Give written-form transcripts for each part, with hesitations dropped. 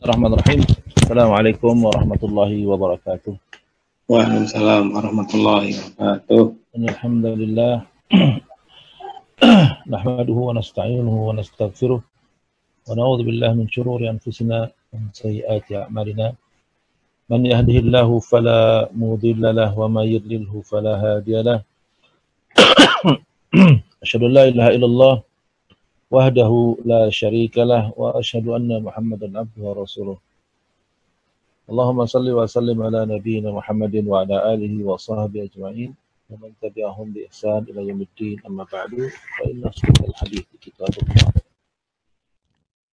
Bismillahirrahmanirrahim. Assalamualaikum warahmatullahi wabarakatuh. Waalaikumsalam warahmatullahi wabarakatuh. Alhamdulillah. Nahmaduhu wa nasta'inuhu wa nastaghfiruh. Wa na'udzu billahi min shururi anfusina wa min sayyiati a'malina. Man yahdihillahu fala mudilla lahu wa may yudlilhu fala hadiya lahu. Asyhadu an la ilaha illallah wahdahu la syarika lah wa asyhadu anna Muhammadan abduhu wa rasuluh. Allahumma salli wa sallim ala nabiyyina Muhammadin wa ala alihi wa sahbihi ajma'in wa man tabi'ahum bi ihsan ila yaumiddin, amma ba'du, fa inna asdaqal hadits kitabullah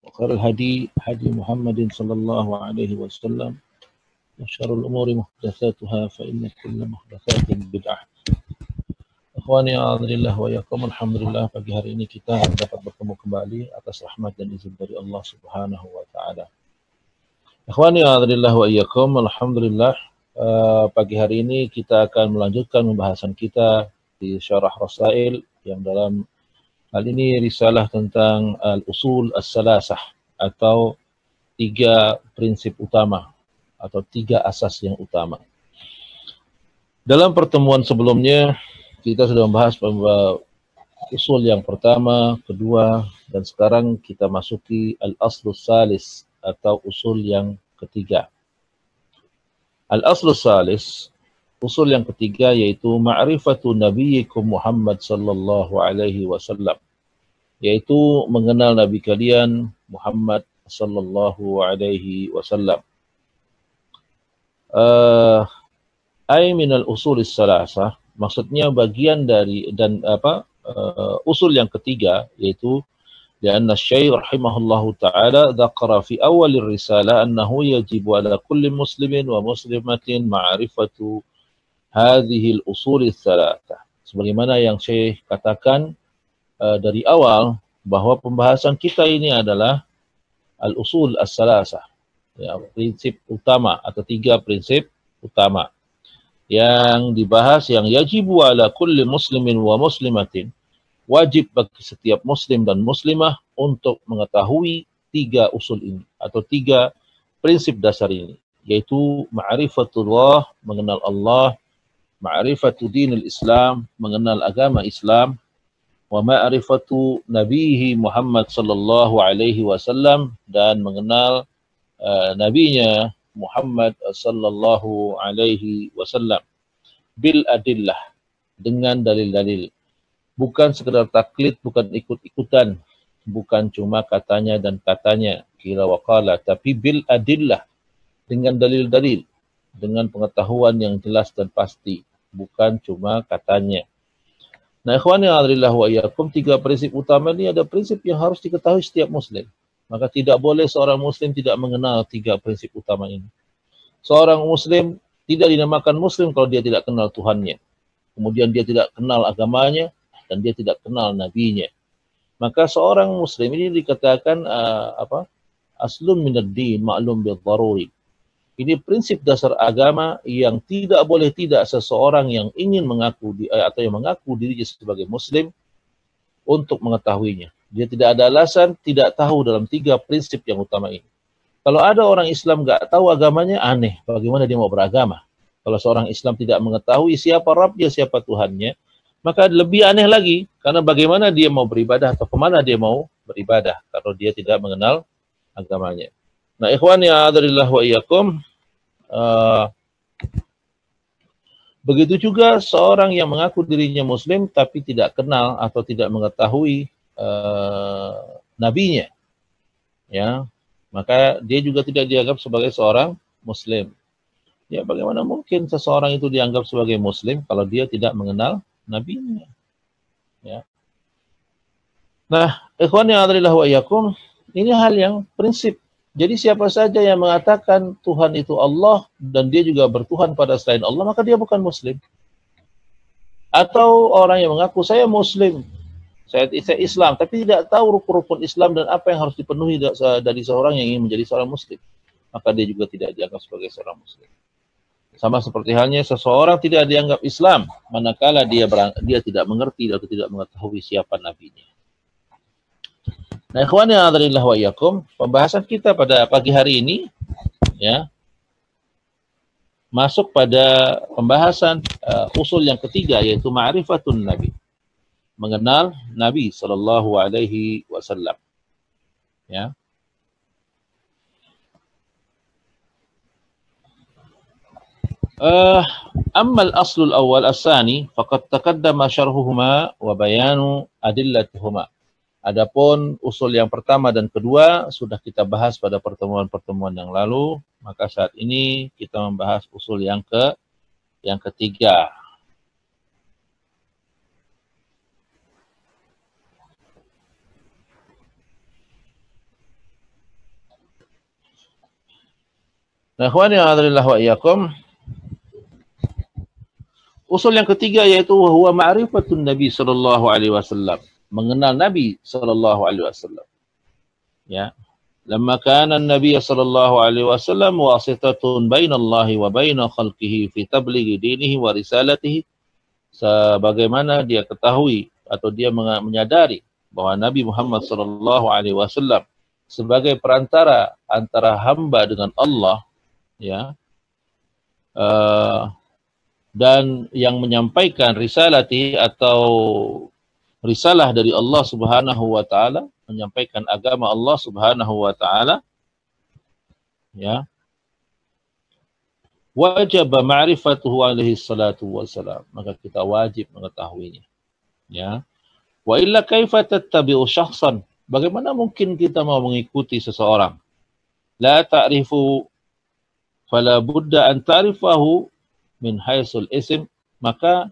wa khairal hadi hadi Muhammadin sallallahu alaihi wasallam wa syarrul umuri muhdatsatuha fa inna kulla muhdatsatin bid'ah. Ikhwani a'adzalillah wa yakum, alhamdulillah pagi hari ini kita dapat bertemu kembali atas rahmat dan izin dari Allah Subhanahu wa taala. Ikhwani a'adzalillah wa yakum, alhamdulillah pagi hari ini kita akan melanjutkan pembahasan kita di Syarah Rasail yang dalam hal ini risalah tentang al-usul as-salasah atau 3 prinsip utama atau 3 asas yang utama. Dalam pertemuan sebelumnya kita sudah membahas usul yang pertama, kedua, dan sekarang kita masuki al-aslus salis atau usul yang ketiga. Al-aslus salis, usul yang ketiga, yaitu ma'rifatu nabiyyikum Muhammad sallallahu alaihi wasallam, yaitu mengenal nabi kalian Muhammad sallallahu alaihi wasallam. Ay minal usulis salasah, maksudnya bagian dari usul yang ketiga, yaitu lianna Syekh rahimahullahu taala dzakara fi awal risalah annahu yajibu ala kulli muslimin wa muslimatin ma'rifatu hadhihi al-usul ats-tsalatsah. Sebagaimana yang Syekh katakan dari awal bahwa pembahasan kita ini adalah al-usul ats-tsalatsah, ya, prinsip utama atau 3 prinsip utama yang dibahas, yang yajibu ala kulli muslimin wa muslimatin, wajib bagi setiap muslim dan muslimah untuk mengetahui 3 usul ini atau 3 prinsip dasar ini, yaitu ma'rifatullah, mengenal Allah, ma'rifatu dinil Islam, mengenal agama Islam, wa ma'rifatu nabihi Muhammad sallallahu alaihi wasallam, dan mengenal nabinya Muhammad sallallahu alaihi wasallam bil adillah, dengan dalil-dalil, bukan sekedar taklid, bukan ikut-ikutan, bukan cuma katanya dan katanya kila waqala, tapi bil adillah, dengan dalil-dalil, dengan pengetahuan yang jelas dan pasti, bukan cuma katanya. Nah, ikhwani a'adzalillah wa iyyakum, 3 prinsip utama ini ada prinsip yang harus diketahui setiap muslim. Maka tidak boleh seorang muslim tidak mengenal 3 prinsip utama ini. Seorang muslim tidak dinamakan muslim kalau dia tidak kenal Tuhannya. Kemudian dia tidak kenal agamanya dan dia tidak kenal nabinya. Maka seorang muslim ini dikatakan aslun minad din ma'lum bil daruri. Ini prinsip dasar agama yang tidak boleh tidak seseorang yang ingin mengaku atau yang mengaku dirinya sebagai muslim untuk mengetahuinya. Dia tidak ada alasan tidak tahu dalam 3 prinsip yang utama ini. Kalau ada orang Islam nggak tahu agamanya, aneh. Bagaimana dia mau beragama? Kalau seorang Islam tidak mengetahui siapa Rabbnya, siapa Tuhannya, maka lebih aneh lagi. Karena bagaimana dia mau beribadah atau kemana dia mau beribadah kalau dia tidak mengenal agamanya. Nah, ikhwani a'adzalillah wa iyyakum, begitu juga seorang yang mengaku dirinya muslim tapi tidak kenal atau tidak mengetahui nabinya, ya, maka dia juga tidak dianggap sebagai seorang muslim. Ya, bagaimana mungkin seseorang itu dianggap sebagai muslim kalau dia tidak mengenal nabinya, ya. Nah, ikhwani a'adzalillah wa iyyakum, ini hal yang prinsip. Jadi siapa saja yang mengatakan Tuhan itu Allah dan dia juga bertuhan pada selain Allah, maka dia bukan muslim. Atau orang yang mengaku saya muslim, saya Islam, tapi tidak tahu rukun-rukun Islam dan apa yang harus dipenuhi dari seorang yang ingin menjadi seorang muslim, maka dia juga tidak dianggap sebagai seorang muslim. Sama seperti halnya seseorang tidak dianggap Islam manakala dia tidak mengerti atau tidak mengetahui siapa nabinya. Nah, ikhwan yang adzanillah wa iyyakum, pembahasan kita pada pagi hari ini ya masuk pada pembahasan usul yang ketiga, yaitu ma'rifatun Nabi, mengenal Nabi sallallahu alaihi wasallam. Ya. Amma al-aslul awal as-sani faqad taqaddama syarhuhuma wa bayanu adillatihuma. Adapun usul yang pertama dan kedua sudah kita bahas pada pertemuan-pertemuan yang lalu, maka saat ini kita membahas usul yang ketiga. Nah, ikhwani a'adzubillah wa iyyakum. Usul yang ketiga yaitu huwa ma'rifatun Nabi sallallahu alaihi wasallam, mengenal Nabi sallallahu alaihi wasallam. Ya. Lamma kana an-nabiy sallallahu alaihi wasallam wasitatun bainallahi wa baina khalqihi fi tablighi dinihi wa risalatihi, sebagaimana dia ketahui atau dia menyadari bahwa Nabi Muhammad sallallahu alaihi wasallam sebagai perantara antara hamba dengan Allah, ya, dan yang menyampaikan risalati atau risalah dari Allah Subhanahu wa taala, menyampaikan agama Allah Subhanahu wa taala, ya, wajib ma'rifatuhu alaihi salatu wassalam, maka kita wajib mengetahuinya, ya. Wa illa kaifa tattabi'u syakhsan, bagaimana mungkin kita mau mengikuti seseorang? La ta'rifu fala budda an ta'rifahu min haitsul ism, maka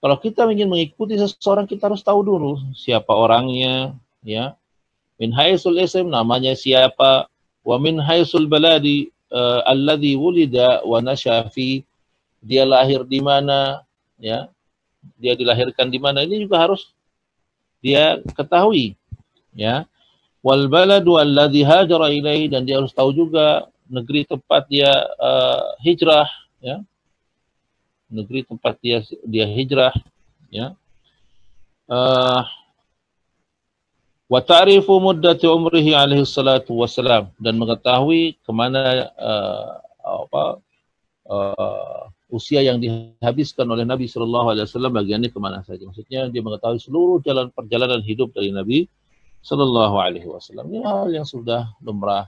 kalau kita ingin mengikuti seseorang kita harus tahu dulu siapa orangnya, ya. Min haitsul ism, namanya siapa, wa min haitsul baladi alladhi wulida wa nasha fi, dia lahir di mana, ya. Dia dilahirkan di mana, ini juga harus dia ketahui, ya. Wal baladu alladhi hajara ilaihi, dan dia harus tahu juga negeri tempat dia hijrah, ya. Negeri tempat dia hijrah, ya. Wa ta'rifu muddati umrihi alaihi salatu wassalam, dan mengetahui kemana usia yang dihabiskan oleh Nabi sallallahu alaihi wasallam, bagiannya kemana saja. Maksudnya dia mengetahui seluruh perjalanan hidup dari Nabi sallallahu alaihi wasallam. Ini hal yang sudah lumrah.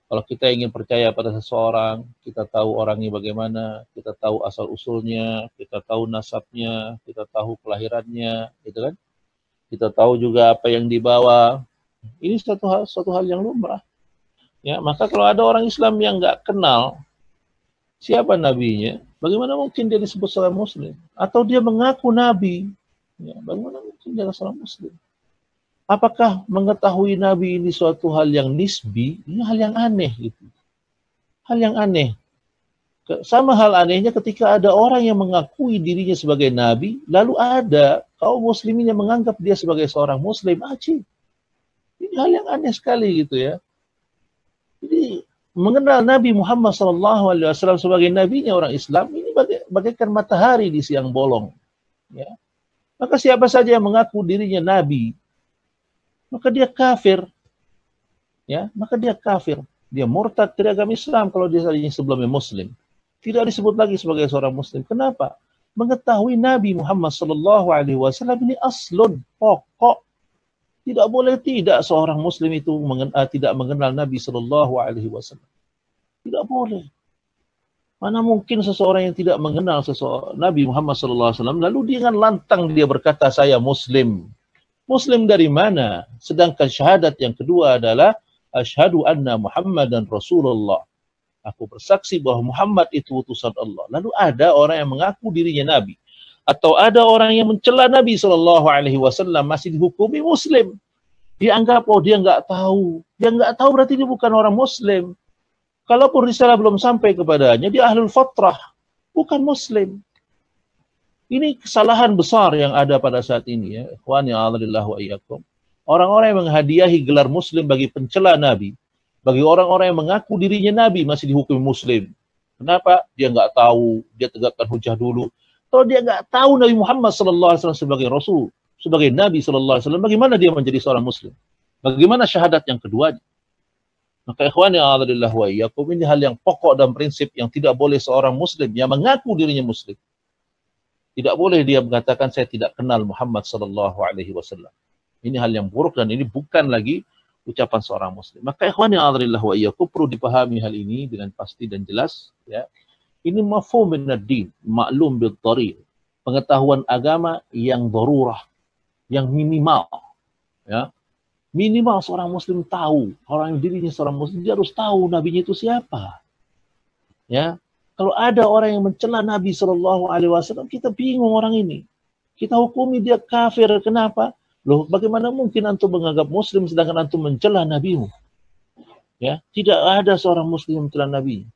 Kalau kita ingin percaya pada seseorang, kita tahu orangnya bagaimana, kita tahu asal-usulnya, kita tahu nasabnya, kita tahu kelahirannya, gitu kan? Kita tahu juga apa yang dibawa. Ini suatu hal yang lumrah. Ya, maka kalau ada orang Islam yang nggak kenal siapa nabinya, bagaimana mungkin dia disebut seorang Muslim? Atau dia mengaku nabi, ya, bagaimana mungkin dia seorang Muslim? Apakah mengetahui Nabi ini suatu hal yang nisbi? Ini hal yang aneh, gitu. Hal yang aneh. Sama hal anehnya ketika ada orang yang mengakui dirinya sebagai Nabi, lalu ada kaum muslimin yang menganggap dia sebagai seorang Muslim. Ini hal yang aneh sekali, gitu ya. Jadi mengenal Nabi Muhammad SAW sebagai nabinya orang Islam, ini bagaikan matahari di siang bolong. Ya. Maka siapa saja yang mengaku dirinya Nabi, maka dia kafir, ya, maka dia kafir, dia murtad dari agama Islam kalau dia sebelumnya Muslim, tidak disebut lagi sebagai seorang Muslim. Kenapa? Mengetahui Nabi Muhammad Sallallahu Alaihi Wasallam ini aslun, pokok. Tidak boleh tidak seorang Muslim itu tidak mengenal Nabi Sallallahu Alaihi Wasallam. Tidak boleh. Mana mungkin seseorang yang tidak mengenal Nabi Muhammad Sallallahu Alaihi Wasallam lalu dia dengan lantang dia berkata saya Muslim. Muslim dari mana? Sedangkan syahadat yang kedua adalah asyhadu anna Muhammadan Rasulullah. Aku bersaksi bahwa Muhammad itu utusan Allah. Lalu ada orang yang mengaku dirinya Nabi, atau ada orang yang mencela Nabi Shallallahu Alaihi Wasallam masih dihukumi Muslim. Dianggap dia nggak tahu. Dia nggak tahu berarti dia bukan orang Muslim. Kalaupun risalah belum sampai kepadanya, dia ahlul fatrah, bukan Muslim. Ini kesalahan besar yang ada pada saat ini, ya. Ikhwan ya Allah wa iyyakum. Orang-orang yang menghadiahi gelar Muslim bagi pencela Nabi, bagi orang-orang yang mengaku dirinya Nabi masih dihukum Muslim. Kenapa? Dia nggak tahu, dia tegakkan hujah dulu. Kalau dia nggak tahu Nabi Muhammad SAW sebagai Rasul, sebagai Nabi SAW, bagaimana dia menjadi seorang Muslim? Bagaimana syahadat yang kedua? Maka ikhwani a'adzalillah wa iyyakum, ini hal yang pokok dan prinsip yang tidak boleh seorang muslim yang mengaku dirinya muslim, tidak boleh dia mengatakan saya tidak kenal Muhammad sallallahu alaihi wasallam. Ini hal yang buruk dan ini bukan lagi ucapan seorang muslim. Maka ikhwani a'adzalillah wa iyyakum, perlu dipahami hal ini dengan pasti dan jelas, ya. Ini mafhum min ad-din, maklum bil tariq. Pengetahuan agama yang darurah, yang minimal, ya. Minimal seorang muslim tahu, orang yang dirinya seorang muslim, dia harus tahu nabinya itu siapa. Ya. Kalau ada orang yang mencela Nabi SAW, kita bingung orang ini. Kita hukumi dia kafir. Kenapa? Loh, bagaimana mungkin antum menganggap muslim sedangkan antum mencela Nabimu? Ya, tidak ada seorang muslim yang mencela Nabi.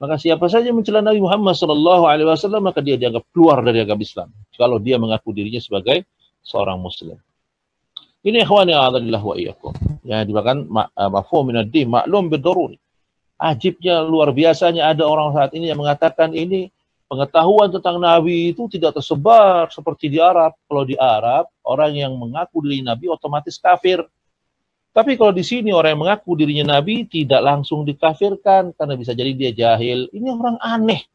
Maka siapa saja mencela Nabi Muhammad SAW, maka dia dianggap keluar dari agama Islam. Kalau dia mengaku dirinya sebagai seorang muslim. Ini ikhwani a'adzalillah wa iyyakum. Ya, dibahkan mafhum min ad-din maklum bid-daruri. Ajibnya, luar biasanya ada orang saat ini yang mengatakan ini pengetahuan tentang Nabi itu tidak tersebar seperti di Arab. Kalau di Arab, orang yang mengaku diri Nabi otomatis kafir. Tapi kalau di sini orang yang mengaku dirinya Nabi tidak langsung dikafirkan karena bisa jadi dia jahil. Ini orang aneh.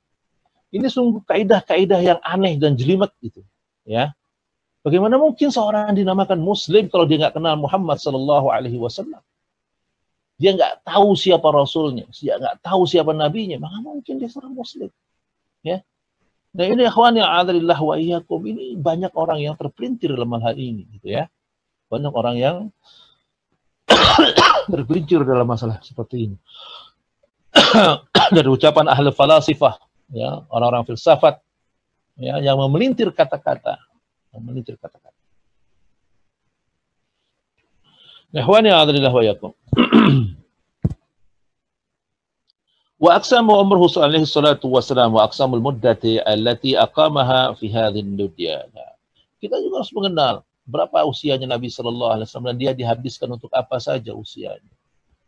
Ini sungguh kaidah-kaidah yang aneh dan jelimet gitu. Ya. Bagaimana mungkin seorang dinamakan Muslim kalau dia nggak kenal Muhammad Sallallahu Alaihi Wasallam? Dia nggak tahu siapa Rasulnya, dia nggak tahu siapa Nabinya, maka mungkin dia seorang Muslim. Ya. Dan ini ikhwan yang a'adzalillah wa iyyakum, ini banyak orang yang terpelintir dalam hal ini, gitu ya. Banyak orang yang tergelincir dalam masalah seperti ini. Dari ucapan ahli falasifah, ya, orang-orang filsafat, ya, yang memelintir kata-kata, Ikhwani a'adzalillah wa iyyakum. Wa aqsamu umruhu alaihi salatu wassalam wa aqsamul muddati allati aqamaha fi hadhihi dunya. Kita juga harus mengenal berapa usianya Nabi sallallahu alaihi wasallam dan dia dihabiskan untuk apa saja usianya.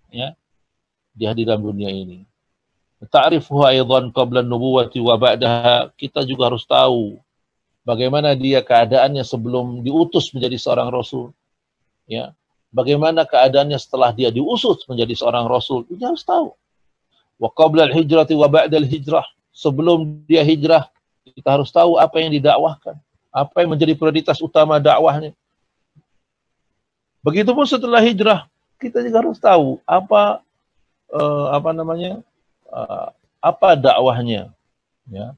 Ya. Dia di dalam dunia ini. Ta'rifuhu aidan qabla an-nubuwwati wa ba'daha. Kita juga harus tahu bagaimana dia keadaannya sebelum diutus menjadi seorang rasul. Ya. Bagaimana keadaannya setelah dia diutus menjadi seorang rasul. Kita harus tahu. Wa qabla al-hijrati wa ba'da al-hijrah. Sebelum dia hijrah, kita harus tahu apa yang didakwahkan, apa yang menjadi prioritas utama dakwahnya. Begitupun setelah hijrah, kita juga harus tahu apa dakwahnya. Ya.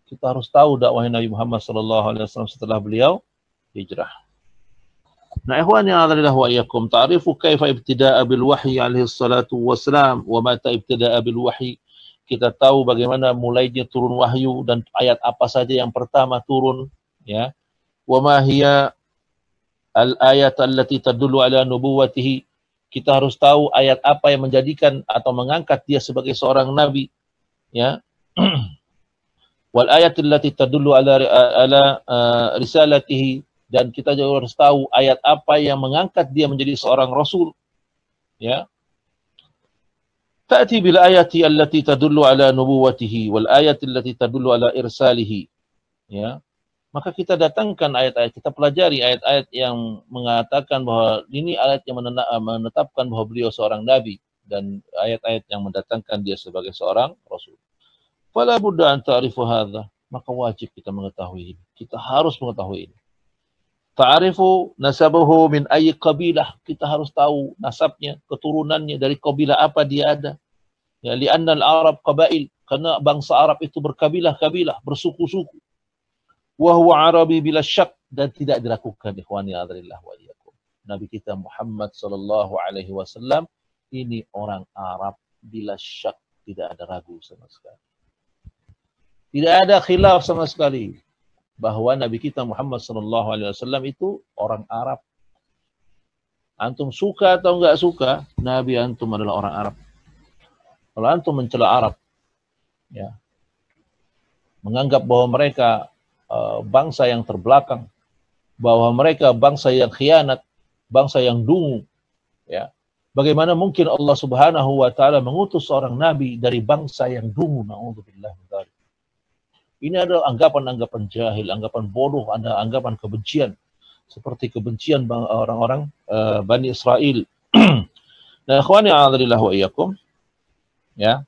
Kita harus tahu dakwahnya Nabi Muhammad SAW setelah beliau hijrah. Nah, ikhwan yang a'adzalillah wa iyyakum, ta'rifu kaifa ibtida'a bil wahyi alaihi salatu wassalam wa mata ibtida'a bil wahyi. Kita tahu bagaimana mulainya turun wahyu dan ayat apa saja yang pertama turun, ya. Wa ma hiya al-ayat allati tadullu ala nubuwwatihi. Kita harus tahu ayat apa yang menjadikan atau mengangkat dia sebagai seorang nabi, ya. Wal ayat allati tadullu ala risalatihi. Dan kita juga harus tahu ayat apa yang mengangkat dia menjadi seorang rasul. Ya. Ta'ti bil ayati allati tadullu ala nubuwwatihi wal ayati allati tadullu ala irsalihi. Ya. Maka kita datangkan ayat-ayat, kita pelajari ayat-ayat yang mengatakan bahwa ini ayat yang menetapkan bahwa beliau seorang nabi dan ayat-ayat yang mendatangkan dia sebagai seorang rasul. Fala budda an ta'rifu hadza. Maka wajib kita mengetahui ini. Kita harus mengetahui ini. Ta'arifu nasabuhu min ayyi qabilah. Kita harus tahu nasabnya, keturunannya, dari kabilah apa dia ada. Ya, li'anna al-Arab qabail. Karena bangsa Arab itu berkabilah-kabilah, bersuku-suku. Wa huwa Arabi bila syak. Dan tidak dilakukan, ikhwani a'adzalillah wa iyyakum. Nabi kita Muhammad sallallahu alaihi wasallam ini orang Arab bila syak. Tidak ada ragu sama sekali. Tidak ada khilaf sama sekali bahwa Nabi kita Muhammad SAW itu orang Arab. Antum suka atau enggak suka, Nabi antum adalah orang Arab. Kalau antum mencela Arab, ya, menganggap bahwa mereka bangsa yang terbelakang, bahwa mereka bangsa yang khianat, bangsa yang dungu, ya, bagaimana mungkin Allah Subhanahu wa taala mengutus seorang nabi dari bangsa yang dungu? Na'udzubillah min dzalik. Ini adalah anggapan-anggapan jahil, anggapan bodoh, ada anggapan kebencian seperti kebencian orang-orang Bani Israel. Nah, ikhwani a'adzalillah wa iyyakum, ya.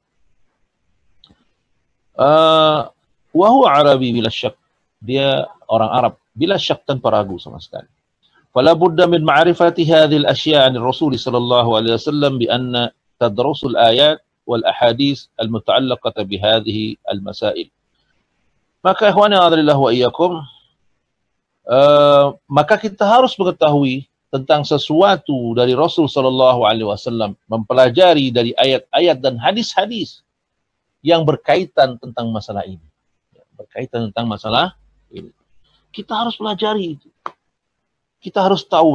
Wa huwa Arabi bila syak. Dia orang Arab bila syak, tanpa ragu sama sekali. Fala budda min ma'rifati hadhihi al-ashya' 'an Rasul sallallahu alaihi wasallam bi anna tadrusul ayat wal ahadits al-muta'allaqah bi hadhihi al-masail. Maka ikhwani a'adzalillah wa iyyakum, maka kita harus mengetahui tentang sesuatu dari Rasul sallallahu alaihi wasallam, mempelajari dari ayat-ayat dan hadis-hadis yang berkaitan tentang masalah ini. Berkaitan tentang masalah ini. Kita harus pelajari itu. Kita harus tahu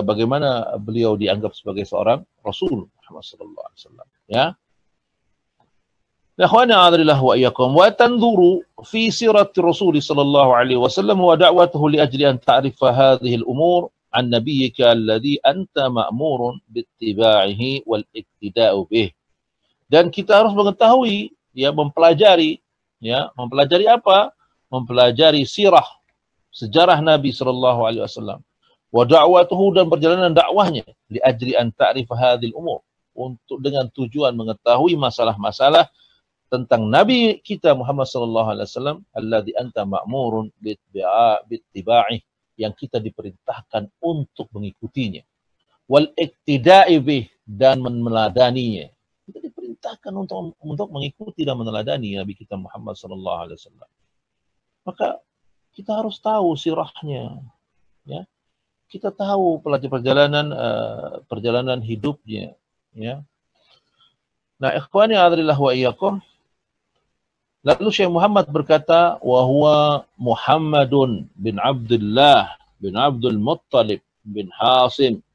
bagaimana beliau dianggap sebagai seorang Rasul Muhammad sallallahu alaihi wasallam, ya. Ikhwani a'adzalillah wa iyyakum, wa tanzuru fi sirati Rasul sallallahu alaihi wasallam wa da'watuhu li ajli an ta'rifa hadhihi al-umur an nabiyyika alladhi anta ma'murun bittiba'ihi wal iktida'u bih. Dan kita harus mengetahui, ya, mempelajari, ya, mempelajari apa? Mempelajari sirah, sejarah Nabi sallallahu alaihi wasallam. Wa da'watuhu, dan perjalanan dakwahnya, li ajli an ta'rifa hadhil umur, untuk dengan tujuan mengetahui masalah-masalah tentang Nabi kita Muhammad sallallahu alaihi wasallam, alladzi anta ma'murun bittiba'ih, yang kita diperintahkan untuk mengikutinya. Wal iktida'i bih, dan meneladaninya. Kita diperintahkan untuk mengikuti dan meneladani Nabi kita Muhammad sallallahu alaihi wasallam. Maka kita harus tahu sirahnya, ya. Kita tahu perjalanan hidupnya, ya. Nah, ikhwani a'adzalillah wa iyyakum, lalu Syekh Muhammad berkata, wa huwa Muhammadun bin Abdullah bin Abdul Muttalib bin Hasim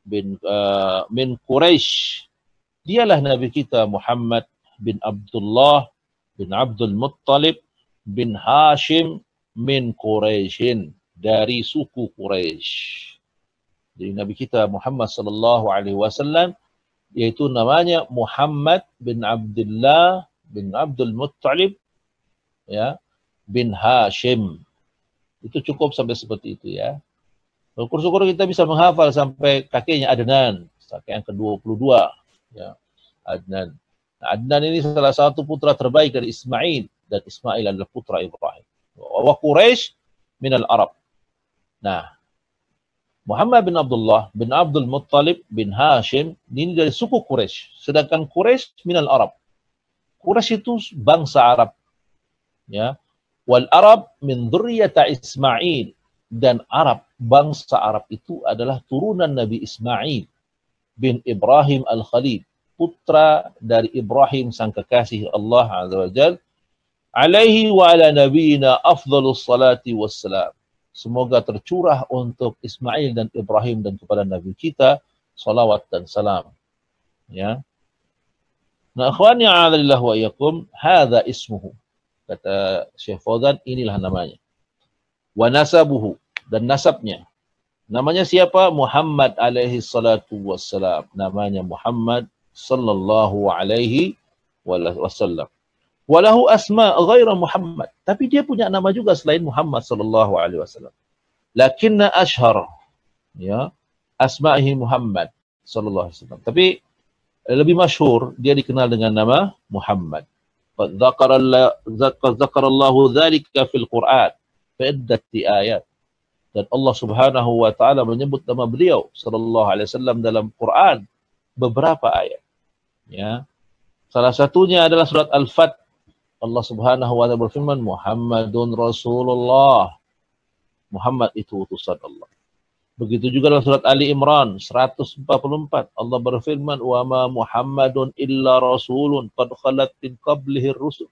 min Quraisy. Dialah Nabi kita Muhammad bin Abdullah bin Abdul Muttalib bin Hashim min Quraisyin, dari suku Quraisy. Jadi Nabi kita Muhammad sallallahu alaihi wasallam, yaitu namanya Muhammad bin Abdullah bin Abdul Muttalib, ya, bin Hashim. Itu cukup sampai seperti itu, ya. Syukur-syukur kita bisa menghafal sampai kakeknya Adnan, kakek yang ke-22, ya, Adnan. Nah, Adnan ini salah satu putra terbaik dari Ismail, dan Ismail adalah putra Ibrahim. Wa Quraisy minal Arab. Nah, Muhammad bin Abdullah bin Abdul Muttalib bin Hashim ini dari suku Quraisy, sedangkan Quraisy minal Arab. Quraisy itu bangsa Arab, ya. Wal Arab min dzurriyyati Ismail, dan Arab, bangsa Arab itu adalah turunan Nabi Ismail bin Ibrahim al-Khalil, putra dari Ibrahim sang kekasih Allah Azza wa Jalla, alaihi wa ala nabiyina afdhalus salati wassalam. Semoga tercurah untuk Ismail dan Ibrahim dan kepada Nabi kita salawat dan salam, ya. Nah, akhwani a'adzalillah wa iyyakum, hadza ismuhu, kata Syekh Fauzan, inilah namanya. Wa nasabuhu, dan nasabnya. Namanya siapa? Muhammad alaihi salatu wassalam. Namanya Muhammad sallallahu alaihi wasallam. Walahu asma ghaira Muhammad. Tapi dia punya nama juga selain Muhammad sallallahu alaihi wasallam. Lakinna ashhar, ya, asma'ihi Muhammad sallallahu alaihi wasallam. Tapi lebih masyhur, dia dikenal dengan nama Muhammad. Qad dzakarallahu dzalika fil Qur'an fi iddati ayat. Dan Allah Subhanahu wa taala menyebut nama beliau sallallahu alaihi wasallam dalam Quran beberapa ayat, ya. Salah satunya adalah surat Al-Fath. Allah Subhanahu wa taala berfirman, Muhammadun Rasulullah. Muhammad itu utusan Allah. Begitu juga dalam surat Ali Imran 144, Allah berfirman, wa ma Muhammadun illa rasulun qad khalat min qablihi ar-rusul.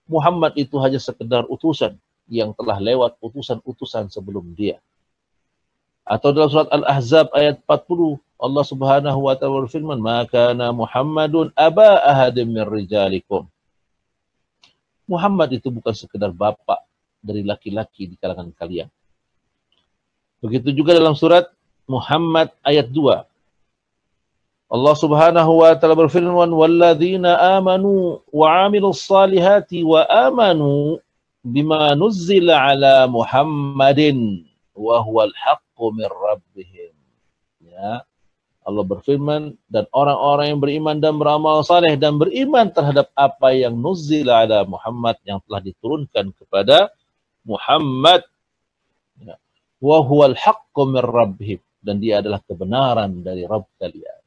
Muhammad itu hanya sekedar utusan yang telah lewat utusan-utusan sebelum dia. Atau dalam surat Al-Ahzab ayat 40, Allah Subhanahu wa taala berfirman, ma kana Muhammadun aba ahadin min rijalikum. Muhammad itu bukan sekedar bapak dari laki-laki di kalangan kalian. Begitu juga dalam surat Muhammad ayat 2. Allah Subhanahu wa taala berfirman, walladzina amanu wa 'amilus salihati wa amanu bima nuzzila ala Muhammadin wa huwal haqqu min rabbihim. Ya. Allah berfirman, dan orang-orang yang beriman dan beramal saleh dan beriman terhadap apa yang nuzila ala Muhammad, yang telah diturunkan kepada Muhammad. Ya. Wa huwal haqqu min rabbihim, dan dia adalah kebenaran dari Rabb kalian.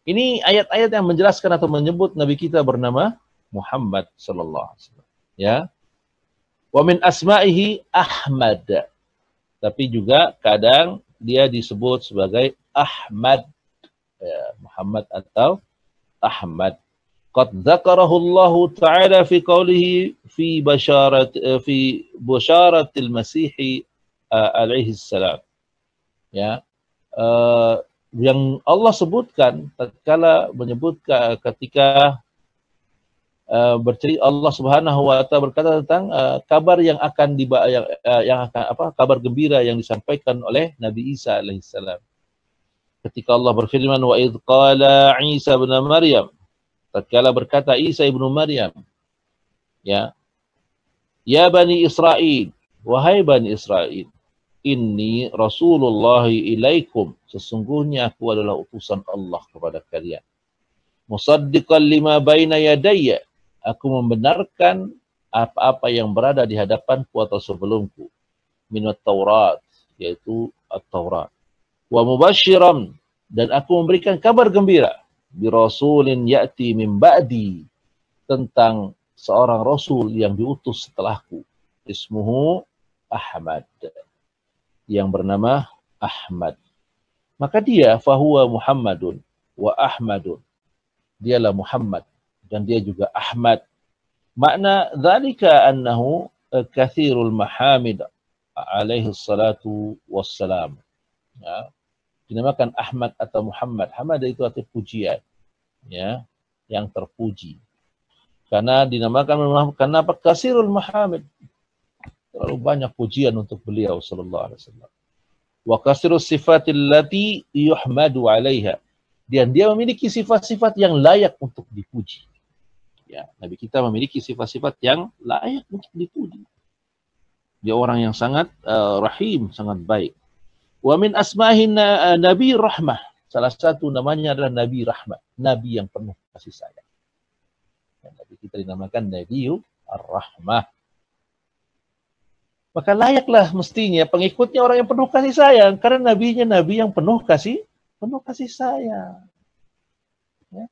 Ini ayat-ayat yang menjelaskan atau menyebut Nabi kita bernama Muhammad sallallahu alaihi wasallam. Ya. Wa min asma'ihi Ahmad. Tapi juga kadang dia disebut sebagai Ahmad, ya, Muhammad atau Ahmad. Qad dzakarahu Allah Ta'ala fi qawlihi fi basyaratil Masih alaihi salam. Ya. Yang Allah sebutkan tatkala menyebutkan ketika bercerita, Allah Subhanahu wa taala berkata tentang kabar yang akan kabar gembira yang disampaikan oleh Nabi Isa alaihissalam. Ketika Allah berfirman, wa idz qala Isa ibn Maryam, tatkala berkata Isa ibnu Maryam, ya Bani Israel, wahai Bani Israel, inni Rasulullah ilaikum, sesungguhnya aku adalah utusan Allah kepada kalian. Musaddiqan lima baina yadayya, aku membenarkan apa-apa yang berada di hadapanku atau sebelumku. Minat Taurat, yaitu At-Taurat. Wa mubasyiran, dan aku memberikan kabar gembira. Bi rasulin ya'ti min ba'di, tentang seorang rasul yang diutus setelahku. Ismuhu Ahmad, yang bernama Ahmad. Maka dia, fahuwa Muhammadun wa Ahmadun, dialah Muhammad dan dia juga Ahmad. Makna dzalika annahu kathirul mahamid alaihi salatu wassalam. Ya. Dinamakan Ahmad atau Muhammad. Hamad itu arti pujian, ya, yang terpuji. Karena dinamakan, karena apa? Kathirul mahamid. Terlalu banyak pujian untuk beliau sallallahu alaihi wasallam. Wa kathirus sifatil lati yuhmadu alaiha. Dan dia memiliki sifat-sifat yang layak untuk dipuji. Ya, Nabi kita memiliki sifat-sifat yang layak untuk dipuji. Dia orang yang sangat rahim, sangat baik. Wa min asmahin Nabi Rahmah. Salah satu namanya adalah Nabi Rahmah, Nabi yang penuh kasih sayang. Ya, Nabi kita dinamakan Nabi Ar-Rahmah. Maka layaklah mestinya pengikutnya orang yang penuh kasih sayang, karena nabinya nabi yang penuh kasih sayang. Ya.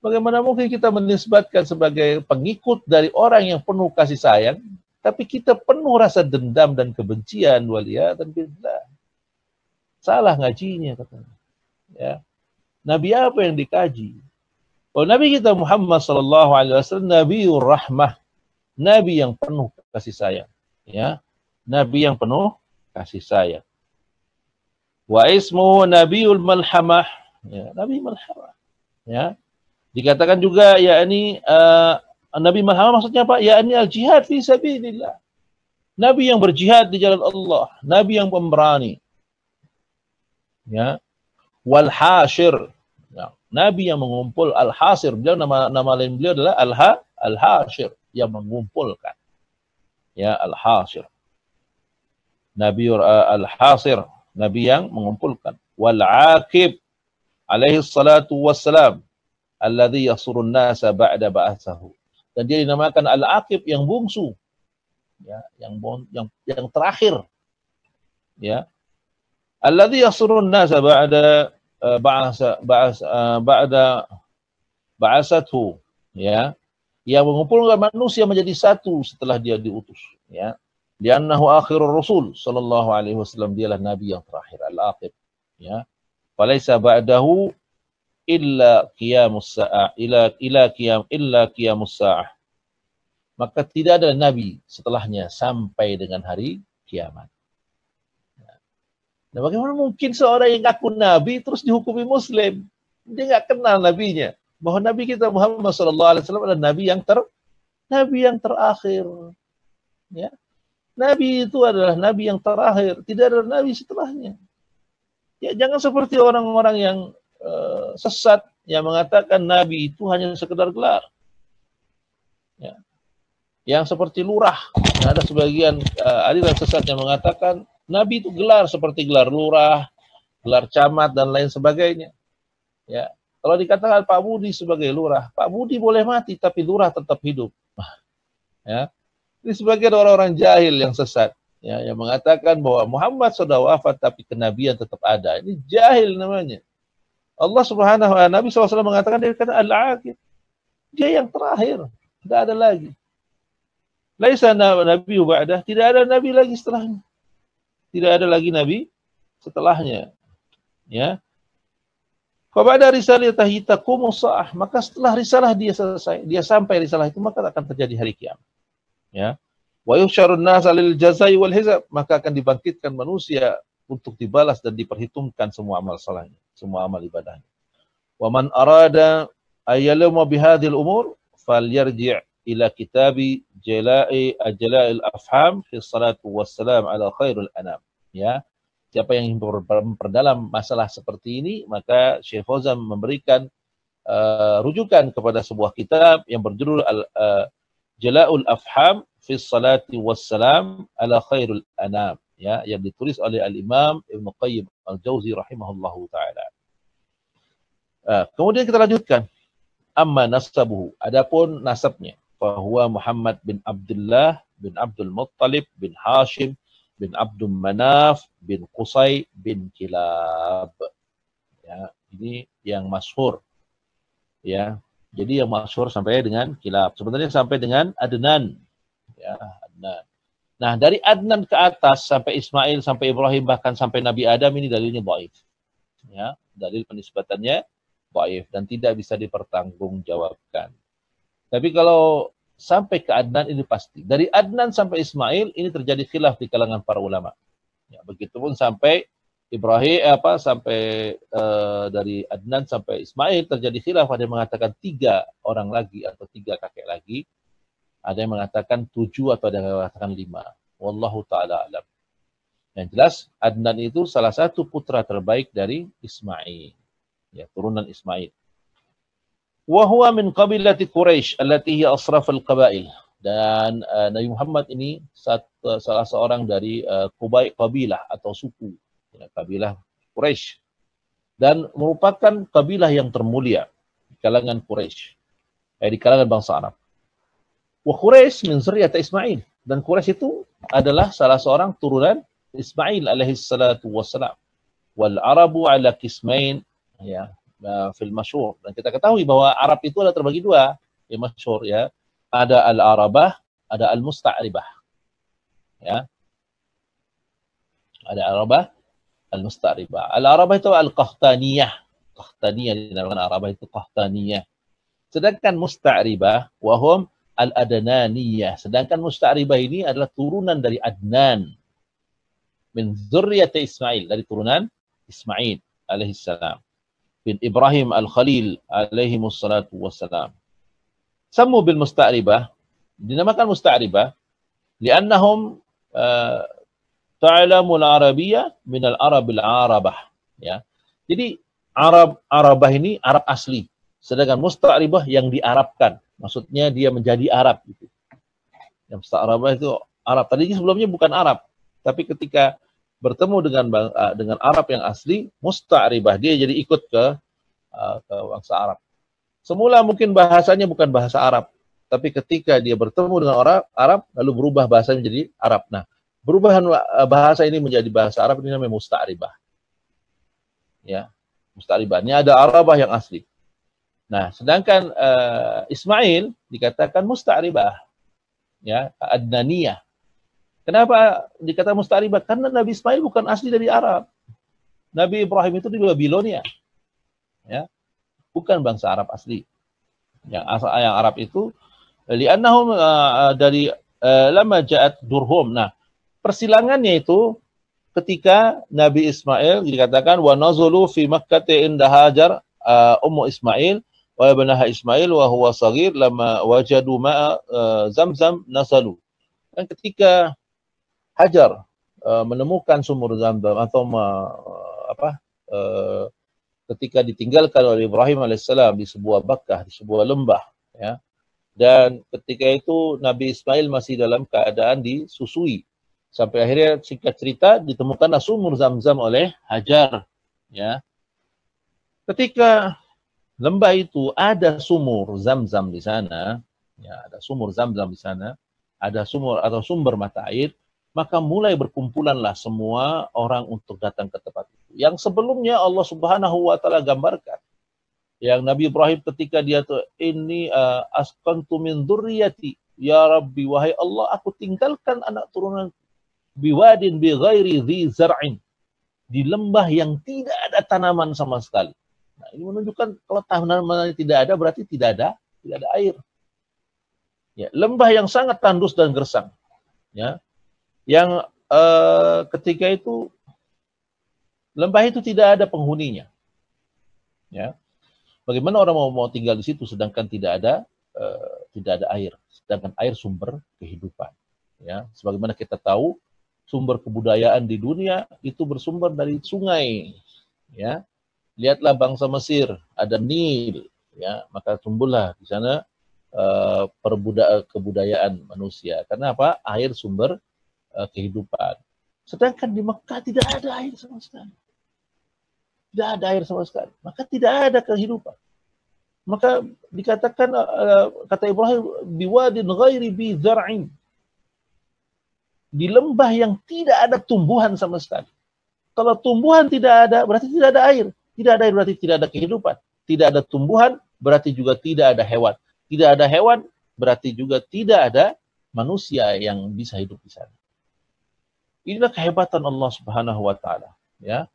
Bagaimana mungkin kita menisbatkan sebagai pengikut dari orang yang penuh kasih sayang, tapi kita penuh rasa dendam dan kebencian, waliyatan billah. Salah ngajinya katanya. Ya. Nabi apa yang dikaji? Oh, Nabi kita Muhammad sallallahu alaihi wasallam Nabiur Rahmah, nabi yang penuh kasih sayang. Ya, nabi yang penuh kasih sayang. Wa ismu Nabiul Malhamah, ya, Nabi Malhamah. Ya, dikatakan juga yakni Nabi Malhamah maksudnya apa? Yakni al-jihad fi sabilillah. Nabi yang berjihad di jalan Allah, nabi yang pemberani. Ya, wal hashir, ya, nabi yang mengumpul, al hasir, beliau nama lain beliau adalah al hashir, yang mengumpulkan. Ya, al hashir, nabi al hasir, nabi yang mengumpulkan. Wal aqib alaihi salatu wassalam alladhi yasurun nasa ba'da ba'atsahu, dan dia dinamakan al aqib, yang bungsu, ya, yang terakhir, ya. Alladzi yasurun nasa ba'da ba'asathu, ya, yang mengumpulkan manusia menjadi satu setelah dia diutus, ya. Li'annahu akhirur rasul sallallahu alaihi wasallam, dialah nabi yang terakhir, al-aqib, ya. Falaisa ba'dahu illa qiyamus sa'ah, illa qiyamus sa'ah. Maka tidak ada nabi setelahnya sampai dengan hari kiamat. Nah, bagaimana mungkin seorang yang ngaku nabi terus dihukumi muslim? Dia nggak kenal nabinya. Bahwa nabi kita Muhammad SAW adalah nabi yang terakhir. Ya. Nabi itu adalah nabi yang terakhir. Tidak ada nabi setelahnya. Ya, jangan seperti orang-orang yang sesat yang mengatakan nabi itu hanya sekedar gelar. Ya. yang seperti lurah. Nah, ada sebagian aliran sesat yang mengatakan Nabi itu gelar seperti gelar lurah, gelar camat dan lain sebagainya. Ya, kalau dikatakan Pak Budi sebagai lurah, Pak Budi boleh mati tapi lurah tetap hidup. Ya, ini sebagian orang-orang jahil yang sesat, ya, yang mengatakan bahwa Muhammad sudah wafat tapi kenabian tetap ada. Ini jahil namanya. Allah Subhanahu wa Nabi SAW mengatakan dia kata al-akhir. Dia yang terakhir, tidak ada lagi. Laisa nabi ba'dah, tidak ada nabi lagi setelahnya. Tidak ada lagi nabi setelahnya. Ya. Fa ba'da risalatihi taqumu shaah, maka setelah risalah dia selesai, dia sampai risalah itu maka akan terjadi hari kiamat. Ya. Wa yuhsyarun nas lil jazai wal hisab, maka akan dibangkitkan manusia untuk dibalas dan diperhitungkan semua amal salahnya, semua amal ibadahnya. Wa man arada ayyaluma bihadhil umur falyarji' ila kitabi jala'il afham fi salatu wassalam ala khairul anam. Ya, siapa yang memperdalam masalah seperti ini, maka Syekh Fauzan memberikan rujukan kepada sebuah kitab yang berjudul Jala'ul Afham fi salati wassalam ala khairul anam, ya, yang ditulis oleh Al-Imam Ibn Qayyim Al-Jauzi rahimahullahu taala. Kemudian kita lanjutkan. Amma nasabuhu, adapun nasabnya, fahuwa Muhammad bin Abdullah bin Abdul Muttalib bin Hashim bin Abdul Manaf bin Qusay bin Kilab. Ya, ini yang masyhur. Ya, jadi yang masyhur sampai dengan Kilab. Sebenarnya sampai dengan Adnan. Ya, Adnan. Nah, dari Adnan ke atas sampai Ismail, sampai Ibrahim, bahkan sampai Nabi Adam, ini dalilnya dhaif. Ya, dalil penisbatannya dhaif dan tidak bisa dipertanggungjawabkan. Tapi kalau sampai ke Adnan ini pasti. Dari Adnan sampai Ismail ini terjadi khilaf di kalangan para ulama. Ya, begitupun sampai Ibrahim sampai dari Adnan sampai Ismail terjadi khilaf. Ada yang mengatakan 3 orang lagi atau 3 kakek lagi. Ada yang mengatakan 7 atau ada yang mengatakan 5. Wallahu ta'ala alam. Yang jelas Adnan itu salah satu putra terbaik dari Ismail. Ya, turunan Ismail. Wa huwa min qabilati Quraisy allati hiya asraf al-qabail. Dan Nabi Muhammad ini salah seorang dari kabilah atau suku, ya, kabilah Quraisy, dan merupakan kabilah yang termulia di kalangan Quraisy, di kalangan bangsa Arab. Wa Quraisy min zurriyyati Ismail, dan Quraisy itu adalah salah seorang turunan Ismail alaihi salatu wassalam. Wal Arabu ala qismain, ya, fil masyhur, dan kita ketahui bahwa Arab itu ada terbagi 2 yang masyhur, ya, ada al-arabah, ada al-musta'ribah, ya, ada arabah, al-musta'ribah. Al-arabah itu al-qahtaniyah, dinamakan arabah itu qahtaniyah. Sedangkan musta'ribah wahum al-adnaniyah. Sedangkan musta'ribah ini adalah turunan dari Adnan min zurriyyati Ismail, dari turunan Ismail alaihi salam bin Ibrahim al-Khalil alaihi wassalatu wassalam. Sammu bil musta'ribah, dinamakan musta'ribah li'annahum ta'lamul arabiyyah min al-arab al-arabah, ya. Jadi Arabah ini Arab asli, sedangkan musta'ribah yang diarabkan, maksudnya dia menjadi Arab gitu. Yang musta'ribah itu Arab, tadinya sebelumnya bukan Arab, tapi ketika bertemu dengan Arab yang asli, musta'ribah, dia jadi ikut ke bangsa Arab. Semula mungkin bahasanya bukan bahasa Arab, tapi ketika dia bertemu dengan orang Arab, lalu berubah bahasanya menjadi Arab. Nah, perubahan bahasa ini menjadi bahasa Arab ini namanya musta'ribah. Ya, musta'ribah. Ini ada Arabah yang asli. Nah, sedangkan Ismail dikatakan musta'ribah, ya, Adnaniyah. Kenapa dikatakan musta'ribah? Karena Nabi Ismail bukan asli dari Arab. Nabi Ibrahim itu di Babilonia, ya, bukan bangsa Arab asli. Yang Arab itu li'annahum dari lama ja'at durhum. Nah, persilangannya itu ketika Nabi Ismail dikatakan wa nazulu fi Makkah inda Hajar ummu Ismail wa ibnaha Ismail wa huwa saghir lama wajadu ma'a Zamzam nasalu. Dan ketika Hajar menemukan sumur Zamzam atau ketika ditinggalkan oleh Ibrahim alaihissalam di sebuah Bakkah, di sebuah lembah, ya, Dan ketika itu Nabi Ismail masih dalam keadaan disusui. Sampai akhirnya singkat cerita ditemukanlah sumur Zam-Zam oleh Hajar. Ya. Ketika lembah itu ada sumur Zam-Zam di sana, ya, ada sumur Zam-Zam di sana, ada sumur atau sumber mata air, maka mulai berkumpulanlah semua orang untuk datang ke tempat itu. Yang sebelumnya Allah Subhanahu wa taala gambarkan. Yang Nabi Ibrahim ketika dia tuh ini asqantu min dzurriyyati ya Rabbi, wahai Allah, aku tinggalkan anak turunan biwadin bi ghairi dzi zar'in, di lembah yang tidak ada tanaman sama sekali. Nah, ini menunjukkan kalau tanaman tidak ada berarti tidak ada air. Ya, lembah yang sangat tandus dan gersang. Ya. Yang ketika itu lembah itu tidak ada penghuninya. Ya. Bagaimana orang mau tinggal di situ sedangkan tidak ada air, sedangkan air sumber kehidupan. Ya, sebagaimana kita tahu sumber kebudayaan di dunia itu bersumber dari sungai. Ya, lihatlah bangsa Mesir, ada Nil. Ya, maka tumbuhlah di sana kebudayaan manusia. Karena apa? Air sumber kehidupan. Sedangkan di Mekah tidak ada air sama sekali. Tidak ada air sama sekali. Maka tidak ada kehidupan. Maka dikatakan, kata Ibrahim, biwadin ghairi bi zar'in. Di lembah yang tidak ada tumbuhan sama sekali. Kalau tumbuhan tidak ada, berarti tidak ada air. Tidak ada air berarti tidak ada kehidupan. Tidak ada tumbuhan, berarti juga tidak ada hewan. Tidak ada hewan, berarti juga tidak ada manusia yang bisa hidup di sana. Inilah kehebatan Allah Subhanahu wa taala, ya.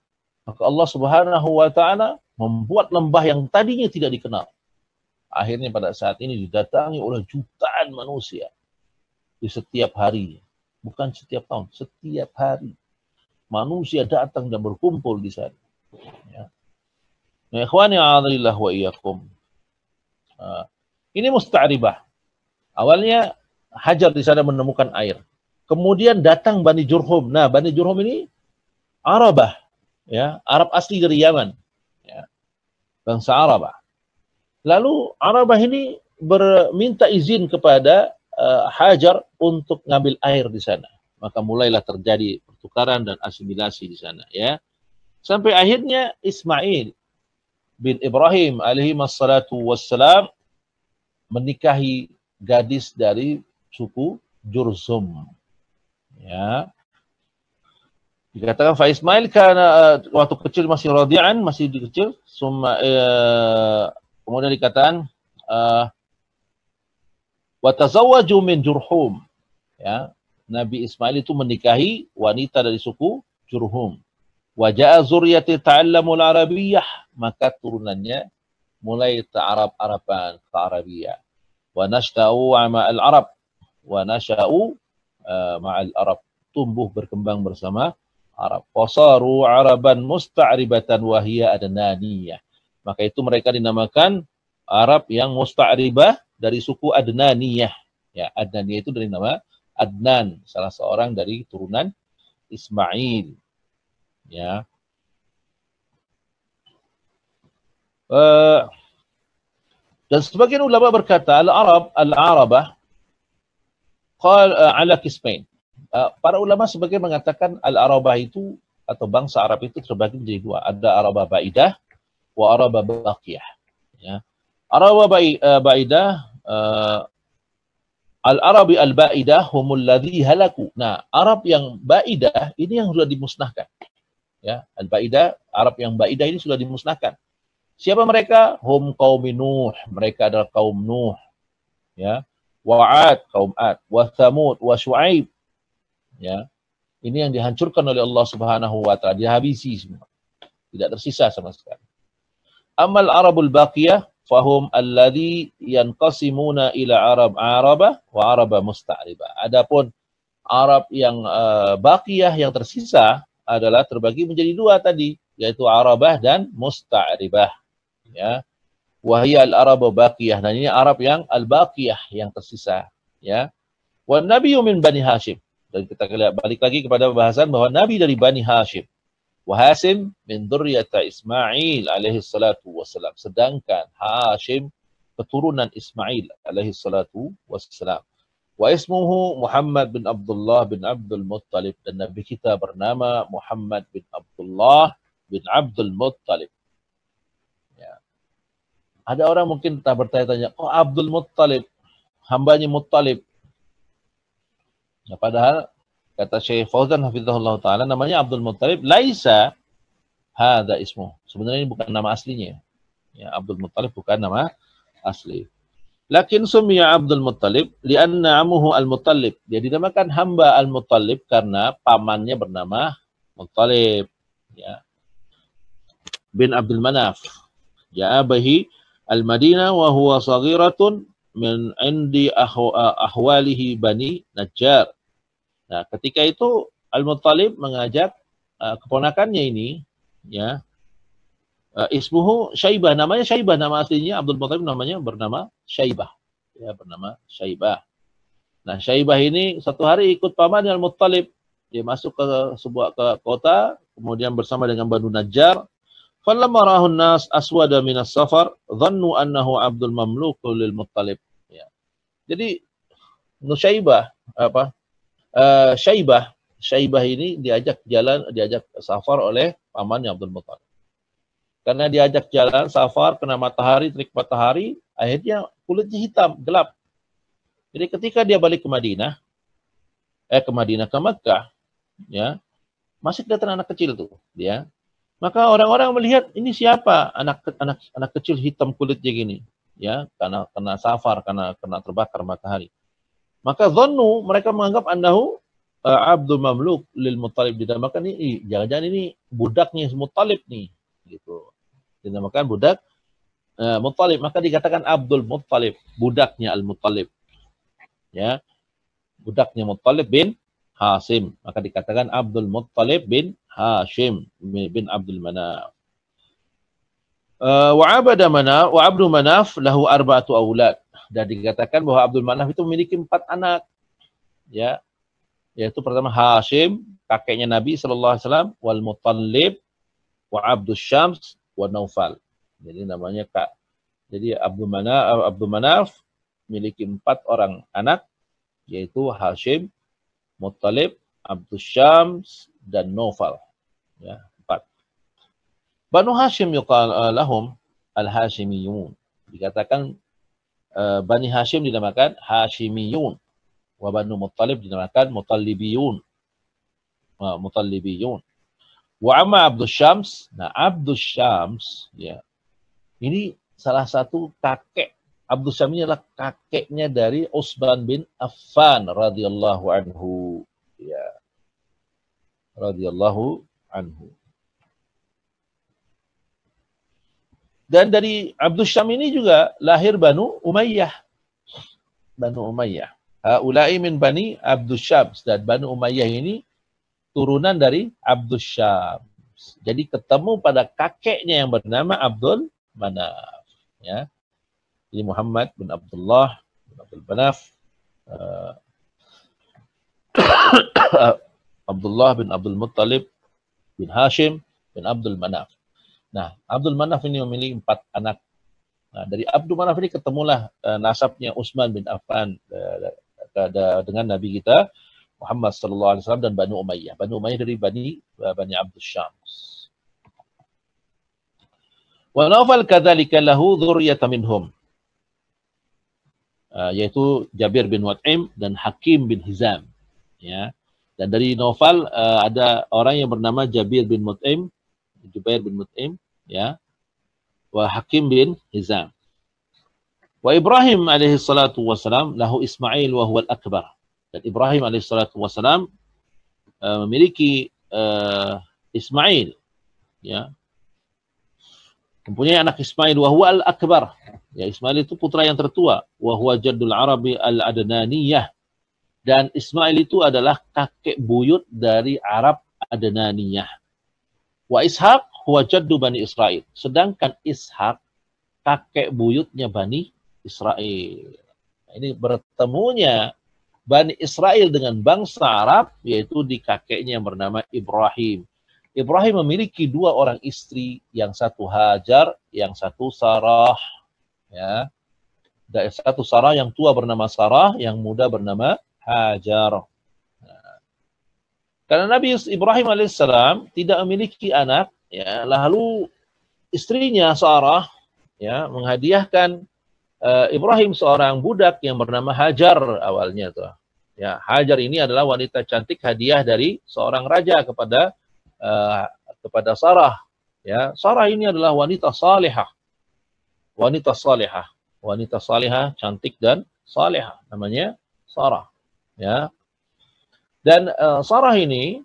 Maka Allah Subhanahu wa taala membuat lembah yang tadinya tidak dikenal. Akhirnya pada saat ini didatangi oleh jutaan manusia di setiap hari, bukan setiap tahun, setiap hari. Manusia datang dan berkumpul di sana. Ya. Nah, ikhwani a'adillah wa iyyakum. Ini musta'ribah. Awalnya Hajar di sana menemukan air. Kemudian datang Bani Jurhum. Nah, Bani Jurhum ini Arabah, ya, Arab asli dari Yaman, ya, bangsa Arabah. Lalu Arabah ini minta izin kepada Hajar untuk ngambil air di sana. Maka mulailah terjadi pertukaran dan asimilasi di sana, ya. Sampai akhirnya Ismail bin Ibrahim alaihi wassalatu wassalam menikahi gadis dari suku Jurzum. Ya. Dikatakan Fa Ismail karena waktu kecil masih radi'an, masih kecil, kemudian dikatakan wa tazawwaju min Jurhum. Ya. Nabi Ismail itu menikahi wanita dari suku Jurhum. Wa ja'a zurriyati ta'allamul arabiyyah, maka turunannya mulai Arab-Araban, ke Arabiyah. Wa nashta'u ma'al Arab wa nasha'u ma'al Arab, tumbuh berkembang bersama Arab. Fasaru Araban musta'ribatan wa hiya adnaniyah. Maka itu mereka dinamakan Arab yang musta'ribah dari suku Adnaniyah. Ya, Adnaniyah itu dari nama Adnan, salah seorang dari turunan Ismail. Ya. Dan sebagian ulama berkata al-Arabah qal ala qismain. Para ulama sebagian mengatakan al-Arabah itu atau bangsa Arab itu terbagi menjadi dua. Ada Arabah Ba'idah wa Arabah Baqiyah. Ya. Arabah Ba'idah, al-Arabi al-Ba'idah humul ladzi halaku. Nah, Arab yang Ba'idah ini yang sudah dimusnahkan. Ya, al-Ba'idah, Arab yang Ba'idah ini sudah dimusnahkan. Siapa mereka? Hum qaumi Nuh, mereka adalah kaum Nuh. Ya. Wa 'ad, kaum 'Ad, wa Tsamud, wa Syu'aib. Ya. Ini yang dihancurkan oleh Allah Subhanahu wa taala, dihabisi semua. Tidak tersisa sama sekali. Amal Arabul Baqiyah fahum alladhi yanqasimuna ila Arabah wa Arabah musta'ribah. Adapun Arab yang Baqiyah yang tersisa adalah terbagi menjadi dua tadi, yaitu Arabah dan musta'ribah. Ya. Wahia al-Arabu Baqiyah. Dan ini Arab yang al-Baqiyah yang tersisa. Ya. Wa nabiyyu min Bani Hashim. Dan kita balik lagi kepada bahasan bahwa Nabi dari Bani Hashim. Wa Hasim min dzurriyyati Ismail alaihi salatu wassalam. Sedangkan Hashim keturunan Ismail alaihi salatu wassalam. Wa ismuhu Muhammad bin Abdullah bin Abdul Muttalib, dan Nabi kita bernama Muhammad bin Abdullah bin Abdul Muttalib. Ya. Ada orang mungkin tak bertanya-tanya, oh Abdul Muttalib, hambanya Muttalib. Nah, padahal kata Syekh Fauzan hafizahullah taala, namanya Abdul Muttalib laisa hadza ismu. Sebenarnya ini bukan nama aslinya. Ya, Abdul Muttalib bukan nama asli. Lakin summiya Abdul Muttalib lianna amuhu Al-Muttalib. Dia dinamakan hamba Al-Muttalib karena pamannya bernama Muttalib. Ya. Bin Abdul Manaf. Ya abahi Al-Madinah wa huwa saghiratun min indi ahwalihi Bani Najjar. Nah, ketika itu Al-Muttalib mengajak keponakannya ini, ya, ismuhu Syaibah, namanya Syaibah, nama aslinya Abdul Muttalib namanya bernama Syaibah. Ya, bernama Syaibah. Nah, Syaibah ini satu hari ikut pamannya Al-Muttalib. Dia masuk ke sebuah kota, kemudian bersama dengan Banu Najjar. Falamma ra'ahu an-nas aswada min as-safar, dhannu annahu Abdul Mamluk lil Muttalib. Ya. Jadi Nusyaibah Syaibah ini diajak safar oleh pamannya Abdul Muttalib. Karena diajak jalan safar kena matahari, terik matahari, akhirnya kulitnya hitam, gelap. Jadi ketika dia balik ke Makkah, ya, masih kelihatan anak kecil tuh, dia. Maka orang-orang melihat ini siapa anak kecil hitam kulitnya gini, ya, karena kena safar, karena terbakar matahari. Maka dhannu, mereka menganggap annahu Abdul Mamluk lil Muttalib, dinamakan ini jangan-jangan ini budaknya Muttalib nih, gitu. Dinamakan budak Muttalib, maka dikatakan Abdul Muttalib, budaknya Al-Muttalib. Ya. Budaknya Muttalib bin Hashim, maka dikatakan Abdul Muttalib bin Hashim bin Abdul Manaf. Wa Abdu Manaf lahu arba'atu aulad. Dan dikatakan bahwa Abdul Manaf itu memiliki 4 anak. Ya. Yaitu pertama Hashim, kakeknya Nabi sallallahu alaihi wasallam, wal Muttalib, wa Abdus Syams, wa Naufal. Jadi namanya Kak. Jadi Abdul Manaf memiliki 4 orang anak, yaitu Hashim, Muttalib, Abdus Syams, dan Naufal. Ya, 4. Banu Hashim yuqal lahum al-Hashimiyun. Dikatakan Bani Hashim dinamakan Hashimiyun. Wa Banu Muttalib dinamakan Muttalibiyun. Muttalibiyun. Wa amma Abdus Syams, nah Abdus Syams, ya, ini salah satu kakek. Abdus Syams ini adalah kakeknya dari Utsman bin Affan radhiyallahu anhu, ya, radhiyallahu anhu. Dan dari Abdus Syams ini juga lahir Banu Umayyah. Banu Umayyah. Haula'i min Bani Abdus Syams, dan Banu Umayyah ini turunan dari Abdus Syams. Jadi ketemu pada kakeknya yang bernama Abdul Manaf. Ya. Jadi Muhammad bin Abdullah bin Abdul Manaf, Abdullah bin Abdul Muttalib bin Hashim bin Abdul Manaf. Nah, Abdul Manaf ini memiliki 4 anak. Nah, dari Abdul Manaf ini ketemulah nasabnya Utsman bin Affan dengan Nabi kita Muhammad sallallahu alaihi wasallam dan Banu Umayyah. Banu Umayyah dari Bani Abdus Syams. Wa Naufal kadzalika lahu dzurriyyatan minhum. Yaitu Jabir bin Mut'im dan Hakim bin Hizam. Ya. Dan dari Naufal ada orang yang bernama Jabir bin Mut'im, Jubair bin Mut'im, ya. Wa Hakim bin Hizam. Wa Ibrahim alaihi salatu wassalam lahu Ismail wa huwa al-akbar. Dan Ibrahim alaihi salatu wassalam memiliki Ismail, ya. Mempunyai anak Ismail wa huwa al-akbar. Ya, Ismail itu putra yang tertua, wa huwa jaddul Arabi al-Adnaniyah. Dan Ismail itu adalah kakek buyut dari Arab Adnaniyah. Wa Ishaq huwa jaddu Bani Israel. Sedangkan Ishaq kakek buyutnya Bani Israel. Nah, ini bertemunya Bani Israel dengan bangsa Arab, yaitu di kakeknya yang bernama Ibrahim. Ibrahim memiliki 2 orang istri, yang satu Hajar, yang satu Sarah. Ya. Satu Sarah yang tua bernama Sarah, yang muda bernama Hajar. Karena Nabi Ibrahim alaihissalam tidak memiliki anak, ya, lalu istrinya Sarah, ya, menghadiahkan Ibrahim seorang budak yang bernama Hajar awalnya tuh. Ya, Hajar ini adalah wanita cantik, hadiah dari seorang raja kepada Sarah. Ya, Sarah ini adalah wanita salihah. Wanita salihah. Wanita salihah, cantik dan salihah. Namanya Sarah. Ya. Dan Sarah ini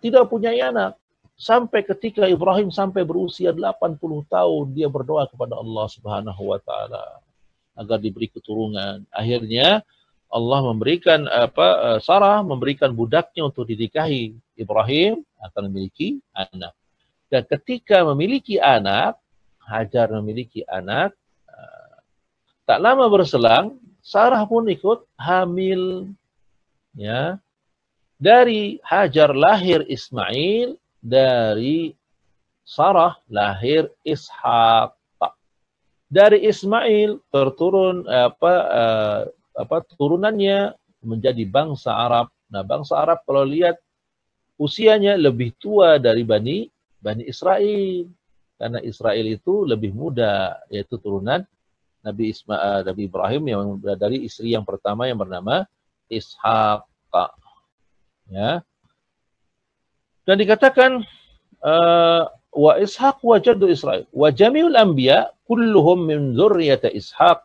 tidak punya anak. Sampai ketika Ibrahim sampai berusia 80 tahun, dia berdoa kepada Allah Subhanahu wa taala agar diberi keturunan. Akhirnya Allah memberikan Sarah memberikan budaknya untuk dinikahi. Ibrahim akan memiliki anak. Dan ketika memiliki anak, Hajar memiliki anak, tak lama berselang, Sarah pun ikut hamil. Ya. Dari Hajar lahir Ismail, dari Sarah lahir Ishak. Dari Ismail terturun turunannya menjadi bangsa Arab. Nah, bangsa Arab kalau lihat usianya lebih tua dari Bani Israel. Karena Israel itu lebih muda, yaitu turunan Nabi Ibrahim yang dari istri yang pertama yang bernama Ishak. Ya. Dan dikatakan wa Ishak wa jaddu Israel wa jami'ul anbiya kulluhum min dzurriyyati Ishak.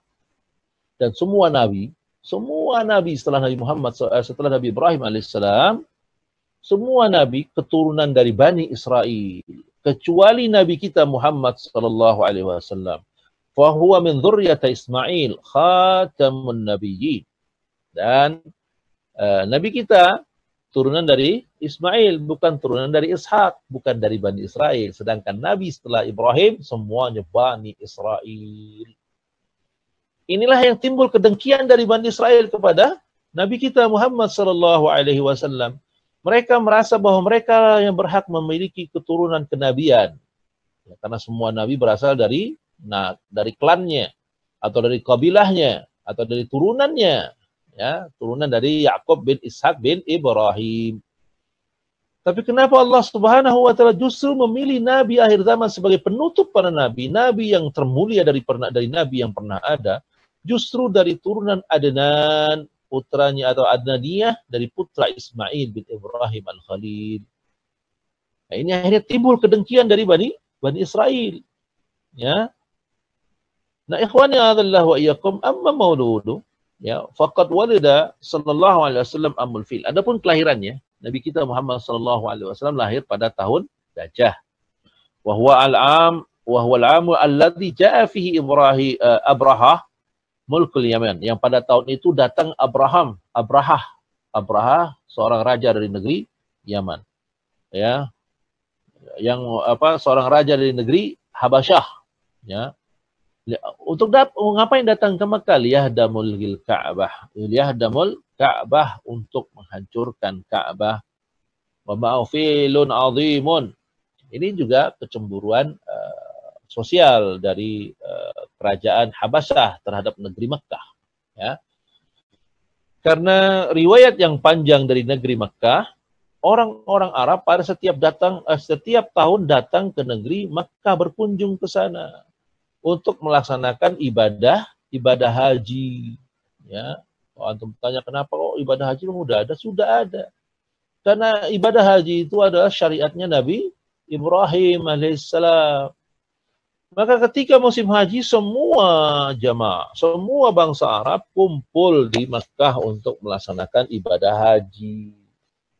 Dan semua nabi setelah Nabi Muhammad, setelah Nabi Ibrahim alaihissalam, semua nabi keturunan dari Bani Israel, kecuali Nabi kita Muhammad sallallahu alaihi wasallam. Fa huwa min dzurriyyati Ismail khatamun nabiyyin. Dan nabi kita turunan dari Ismail, bukan turunan dari Ishak, bukan dari Bani Israel. Sedangkan Nabi setelah Ibrahim, semuanya Bani Israel. Inilah yang timbul kedengkian dari Bani Israel kepada Nabi kita Muhammad sallallahu alaihi wasallam. Mereka merasa bahwa mereka yang berhak memiliki keturunan kenabian. Ya, karena semua nabi berasal dari klannya, atau dari kabilahnya, atau dari turunannya. Ya, turunan dari Yakub bin Ishak bin Ibrahim. Tapi kenapa Allah Subhanahu wa taala justru memilih nabi akhir zaman sebagai penutup para nabi, nabi yang termulia dari nabi yang pernah ada, justru dari turunan Adnan, putranya atau Adnaniyah dari putra Ismail bin Ibrahim al-Khalil. Nah, ini akhirnya timbul kedengkian dari Bani Israel. Ya. Nah, ikhwani a'adallahu wa iyyakum, amma mauludu, ya, faqad walida sallallahu alaihi wasallam amul fil. Adapun kelahirannya, Nabi kita Muhammad sallallahu alaihi wasallam lahir pada tahun Gajah. Wa huwa al-'amu alladhi ja'a fihi Abrahah mulkul Yaman. Yang pada tahun itu datang Abrahah seorang raja dari negeri Yaman. Ya. Yang seorang raja dari negeri Habasyah, ya. Untuk ngapain datang ke Mekah? Liyahdamul Ka'bah, untuk menghancurkan Ka'bah. Wa ma'filun 'azimun. Ini juga kecemburuan sosial dari kerajaan Habasyah terhadap negeri Mekah, ya. Karena riwayat yang panjang dari negeri Mekah, orang-orang Arab pada setiap tahun datang ke negeri Mekah, berkunjung ke sana untuk melaksanakan ibadah haji, ya. Kalau antum tanya kenapa kok ibadah haji sudah ada? Sudah ada. Karena ibadah haji itu adalah syariatnya Nabi Ibrahim alaihissalam. Maka ketika musim haji, semua jamaah, semua bangsa Arab kumpul di Makkah untuk melaksanakan ibadah haji.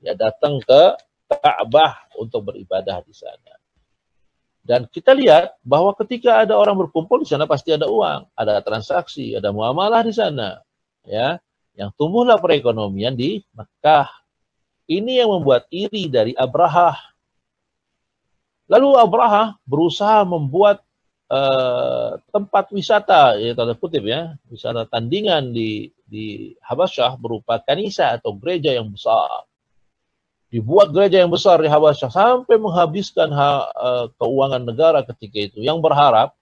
Ya, datang ke Ka'bah untuk beribadah di sana. Dan kita lihat bahwa ketika ada orang berkumpul di sana pasti ada uang, ada transaksi, ada muamalah di sana, ya. Yang tumbuhlah perekonomian di Makkah. Ini yang membuat iri dari Abrahah. Lalu Abrahah berusaha membuat tempat wisata, ya, tanda kutip, ya, wisata tandingan di Habasyah berupa kanisa atau gereja yang besar. Dibuat gereja yang besar di Habasyah sampai menghabiskan keuangan negara ketika itu, yang berharap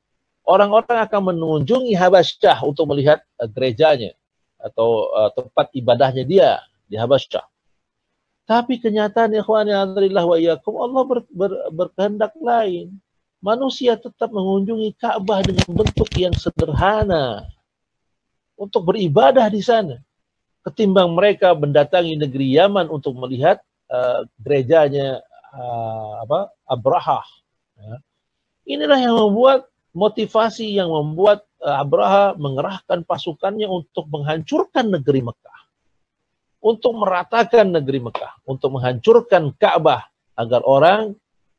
orang-orang akan mengunjungi Habasyah untuk melihat gerejanya atau tempat ibadahnya dia di Habasyah. Tapi kenyataan ikhwani azrillah wa iyyakum, Allah berkehendak lain. Manusia tetap mengunjungi Ka'bah dengan bentuk yang sederhana untuk beribadah di sana, ketimbang mereka mendatangi negeri Yaman untuk melihat gerejanya Abrahah. Ya. Inilah yang membuat motivasi yang membuat Abraha mengerahkan pasukannya untuk menghancurkan negeri Mekah, untuk meratakan negeri Mekah, untuk menghancurkan Ka'bah agar orang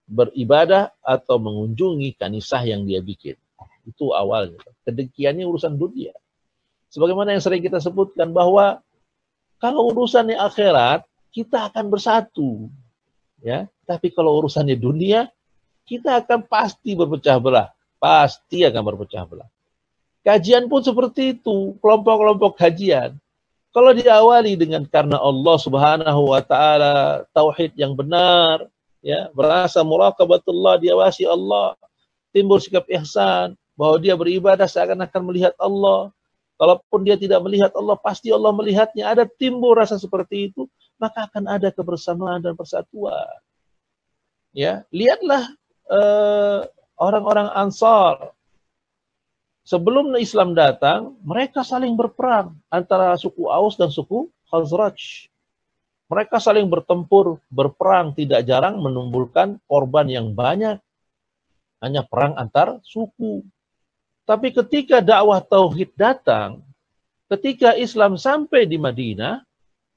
beribadah atau mengunjungi kanisah yang dia bikin. Itu awalnya. Kedengkiannya urusan dunia. Sebagaimana yang sering kita sebutkan bahwa kalau urusannya akhirat, kita akan bersatu. Ya, tapi kalau urusannya dunia, kita akan pasti berpecah belah. Pasti akan berpecah belah. Kajian pun seperti itu, kelompok-kelompok kajian. Kalau diawali dengan karena Allah Subhanahu wa taala, tauhid yang benar, ya, berasa muraqabatullah, diawasi Allah, timbul sikap ihsan bahwa dia beribadah seakan-akan melihat Allah. Kalaupun dia tidak melihat Allah, pasti Allah melihatnya. Ada timbul rasa seperti itu, maka akan ada kebersamaan dan persatuan. Ya, lihatlah orang-orang Ansar. Sebelum Islam datang, mereka saling berperang antara suku Aus dan suku Khazraj. Mereka saling bertempur, berperang, tidak jarang menimbulkan korban yang banyak. Hanya perang antar suku. Tapi ketika dakwah tauhid datang, ketika Islam sampai di Madinah,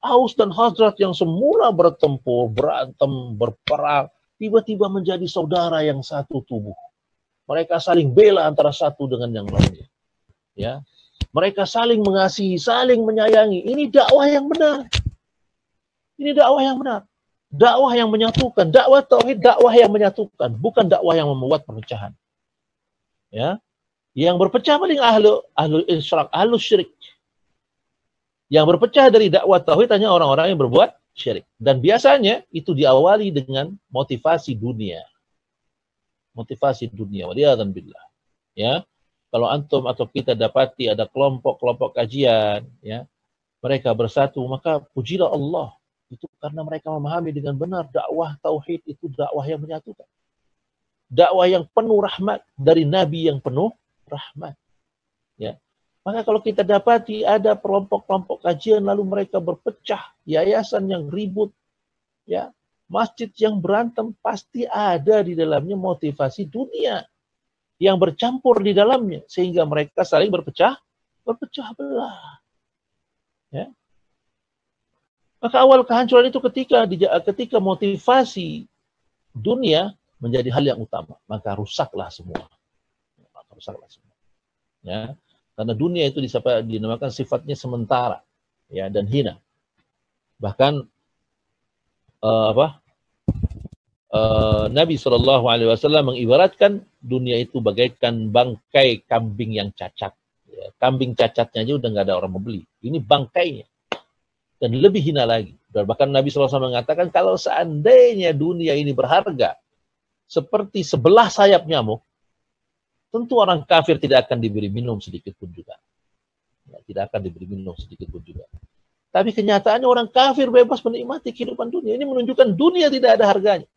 Aus dan Khazraj yang semula bertempur, berantem, berperang, tiba-tiba menjadi saudara yang satu tubuh. Mereka saling bela antara satu dengan yang lainnya. Ya, mereka saling mengasihi, saling menyayangi. Ini dakwah yang benar. Ini dakwah yang benar. Dakwah yang menyatukan, dakwah tauhid, dakwah yang menyatukan, bukan dakwah yang membuat perpecahan. Ya, yang berpecah paling ahlu isyrak, ahlu syirik. Yang berpecah dari dakwah tauhid hanya orang-orang yang berbuat syirik. Dan biasanya itu diawali dengan motivasi dunia. Motivasi dunia. Waliyadhan billah. Ya, kalau antum atau kita dapati ada kelompok-kelompok kajian, ya, mereka bersatu, maka pujilah Allah. Itu karena mereka memahami dengan benar dakwah tauhid itu dakwah yang menyatukan. Dakwah yang penuh rahmat dari Nabi yang penuh rahmat. Ya. Maka kalau kita dapati ada kelompok-kelompok kajian lalu mereka berpecah, yayasan yang ribut, ya, masjid yang berantem, pasti ada di dalamnya motivasi dunia yang bercampur di dalamnya sehingga mereka saling berpecah belah. Ya. Maka awal kehancuran itu ketika motivasi dunia menjadi hal yang utama, maka rusaklah semua. Ya. Karena dunia itu dinamakan sifatnya sementara, ya, dan hina. Bahkan Nabi SAW mengibaratkan dunia itu bagaikan bangkai kambing yang cacat. Ya, kambing cacatnya aja udah nggak ada orang membeli. Ini bangkainya. Dan lebih hina lagi. Dan bahkan Nabi SAW mengatakan kalau seandainya dunia ini berharga seperti sebelah sayap nyamuk, tentu orang kafir tidak akan diberi minum sedikit pun juga. Ya, tidak akan diberi minum sedikit pun juga. Tapi kenyataannya orang kafir bebas menikmati kehidupan dunia. Ini menunjukkan dunia tidak ada harganya.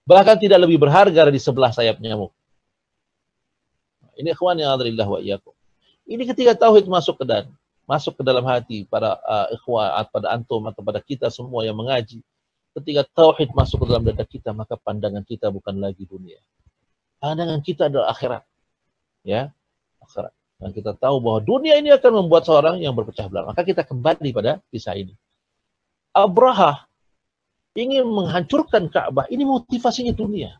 Bahkan tidak lebih berharga dari sebelah sayap nyamuk. Ini ikhwan yang adrillah wa iyyakum. Ini ketika tauhid masuk ke dalam hati para ikhwan, pada antum atau pada kita semua yang mengaji. Ketika tauhid masuk ke dalam dada kita, maka pandangan kita bukan lagi dunia. Pandangan kita adalah akhirat. Ya, akhirat. Dan kita tahu bahwa dunia ini akan membuat seorang yang berpecah belah. Maka kita kembali pada kisah ini. Abraha ingin menghancurkan Ka'bah. Ini motivasinya dunia.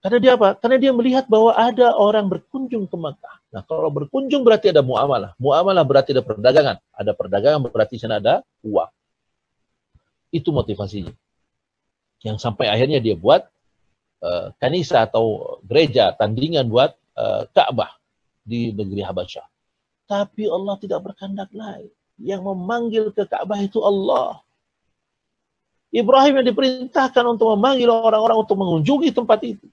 Karena dia apa? Karena dia melihat bahwa ada orang berkunjung ke Makkah. Nah, kalau berkunjung berarti ada muamalah. Muamalah berarti ada perdagangan. Ada perdagangan berarti sana ada uang. Itu motivasinya. Yang sampai akhirnya dia buat kanisa atau gereja tandingan buat Ka'bah di negeri Habasyah. Tapi Allah tidak berkehendak lain. Yang memanggil ke Ka'bah itu Allah. Ibrahim yang diperintahkan untuk memanggil orang-orang untuk mengunjungi tempat itu.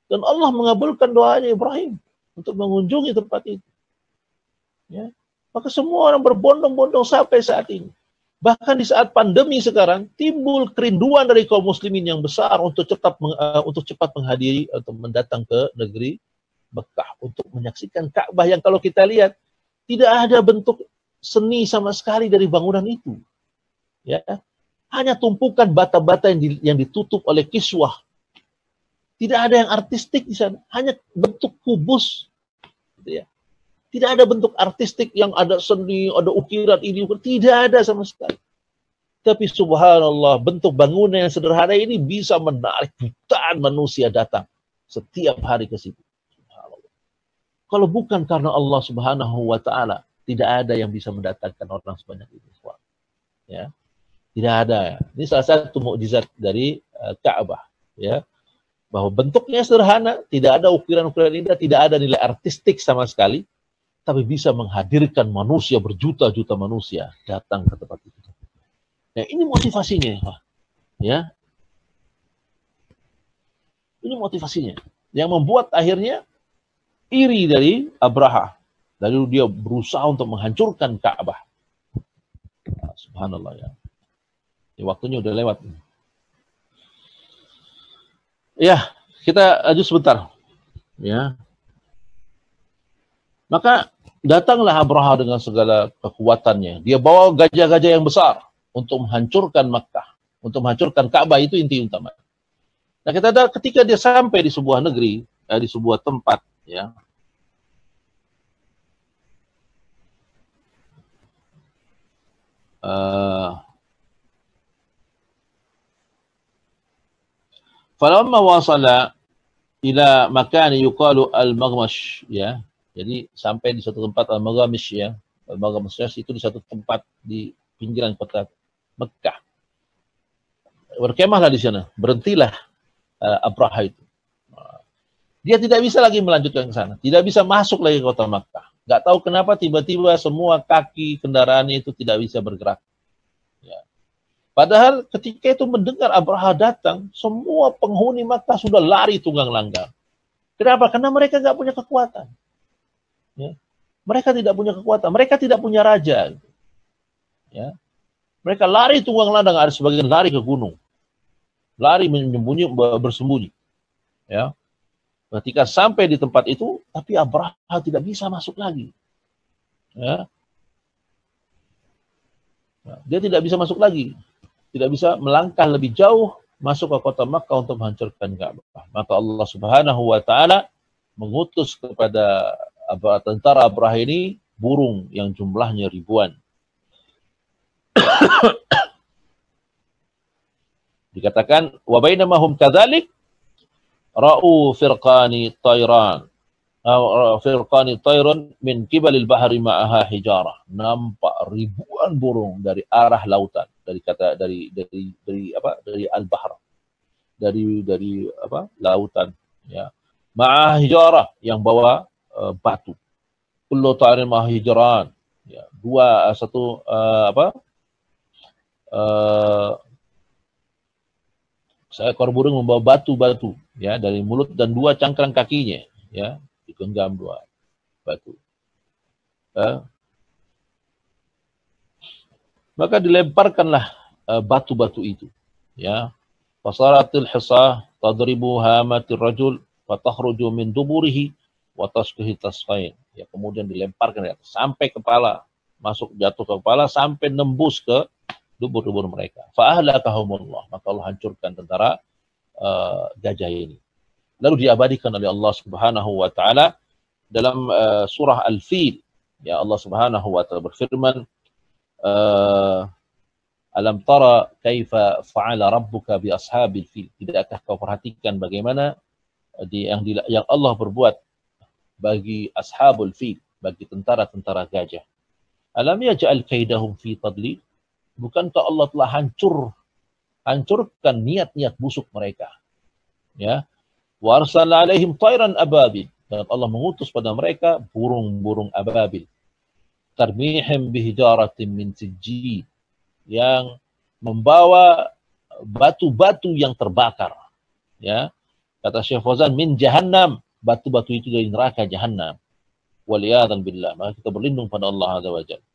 Dan Allah mengabulkan doanya Ibrahim untuk mengunjungi tempat itu. Ya. Maka semua orang berbondong-bondong sampai saat ini. Bahkan di saat pandemi sekarang, timbul kerinduan dari kaum muslimin yang besar untuk cepat menghadiri atau mendatang ke negeri Mekah untuk menyaksikan Ka'bah yang kalau kita lihat tidak ada bentuk seni sama sekali dari bangunan itu. Ya, hanya tumpukan bata-bata yang ditutup oleh kiswah. Tidak ada yang artistik di sana, hanya bentuk kubus. Gitu ya. Tidak ada bentuk artistik yang ada seni, ada ukiran ini, tidak ada sama sekali. Tapi subhanallah, bentuk bangunan yang sederhana ini bisa menarik jutaan manusia datang setiap hari ke situ. Subhanallah. Kalau bukan karena Allah Subhanahu wa taala, tidak ada yang bisa mendatangkan orang sebanyak itu. Ya. Tidak ada. Ini salah satu mukjizat dari Ka'bah, ya. Bahwa bentuknya sederhana, tidak ada ukiran-ukiran indah, tidak ada nilai artistik sama sekali. Tapi bisa menghadirkan manusia, berjuta-juta manusia datang ke tempat itu. Nah, ini motivasinya, ya. Ini motivasinya yang membuat akhirnya iri dari Abraha. Lalu dia berusaha untuk menghancurkan Ka'bah. Nah, subhanallah ya. Ini waktunya udah lewat. Ya, kita lanjut sebentar. Ya. Maka datanglah Abraha dengan segala kekuatannya. Dia bawa gajah-gajah yang besar untuk menghancurkan Makkah, untuk menghancurkan Ka'bah, itu inti utama. Nah, kita ada ketika dia sampai di sebuah negeri, di sebuah tempat, ya. Falamma wasala ila makan yuqalu al-Maghmash, ya. Jadi sampai di satu tempat Al-Maghamish, ya. Al-Maghamish itu di satu tempat di pinggiran kota Mekah. Berkemahlah di sana. Berhentilah Abraha itu. Dia tidak bisa lagi melanjutkan ke sana. Tidak bisa masuk lagi ke kota Mekah. Nggak tahu kenapa tiba-tiba semua kaki kendaraannya itu tidak bisa bergerak. Ya. Padahal ketika itu mendengar Abraha datang, semua penghuni Mekah sudah lari tunggang langgang. Kenapa? Karena mereka nggak punya kekuatan. Ya. Mereka tidak punya kekuatan, mereka tidak punya raja. Ya. Mereka lari tunggang landang, ada sebagian lari ke gunung, lari menyembunyi, bersembunyi. Ya. Ketika sampai di tempat itu, tapi Abraha tidak bisa masuk lagi. Ya. Dia tidak bisa masuk lagi, tidak bisa melangkah lebih jauh masuk ke kota Makkah untuk menghancurkan Ka'bah. Maka Allah Subhanahu wa taala mengutus kepada tentara Abraha ini burung yang jumlahnya ribuan. Dikatakan wa bainama hum kadzalik ra'u firqani tayran min qibalil bahri ma'aha hijarah. Nampak ribuan burung dari arah lautan, dari al-bahr, dari lautan, ya. Ma'ah hijarah, yang bawa batu. Kullu ta'irin ma'ah hijran, ya. Seekor burung membawa batu-batu, ya, dari mulut, dan dua cangkang kakinya, ya, digenggam dua batu. Maka dilemparkanlah batu-batu itu, ya. Fasaratil hisah tadribu hamatir rajul wa takhruju min duburihi wa tasqihi tasfain. Ya, kemudian dilemparkan, ya, sampai kepala, masuk jatuh ke kepala sampai nembus ke dubur-dubur mereka. Fa ahlakahumullah, maka Allah hancurkan tentara gajah ini. Lalu diabadikan oleh Allah Subhanahu wa taala dalam surah Al-Fil. Ya, Allah Subhanahu wa taala berfirman, alam tara kaifa fa'ala rabbuka bi ashabil fil. Tidakkah kau perhatikan bagaimana yang Allah berbuat bagi ashabul fil, bagi tentara-tentara gajah. Alam yaj'al kaidahum fi tadlil. Bukankah Allah telah hancurkan niat-niat busuk mereka, ya. Wa arsala alaihim tayran ababil, dan Allah mengutus pada mereka burung-burung ababil. Tarmihim bihijaratin min sijjid, yang membawa batu-batu yang terbakar, ya. Kata Syekh Fauzan, min jahannam, batu-batu itu dari neraka jahannam. Waliyadhan billah. Maka kita berlindung pada Allah Azza wa Jalla.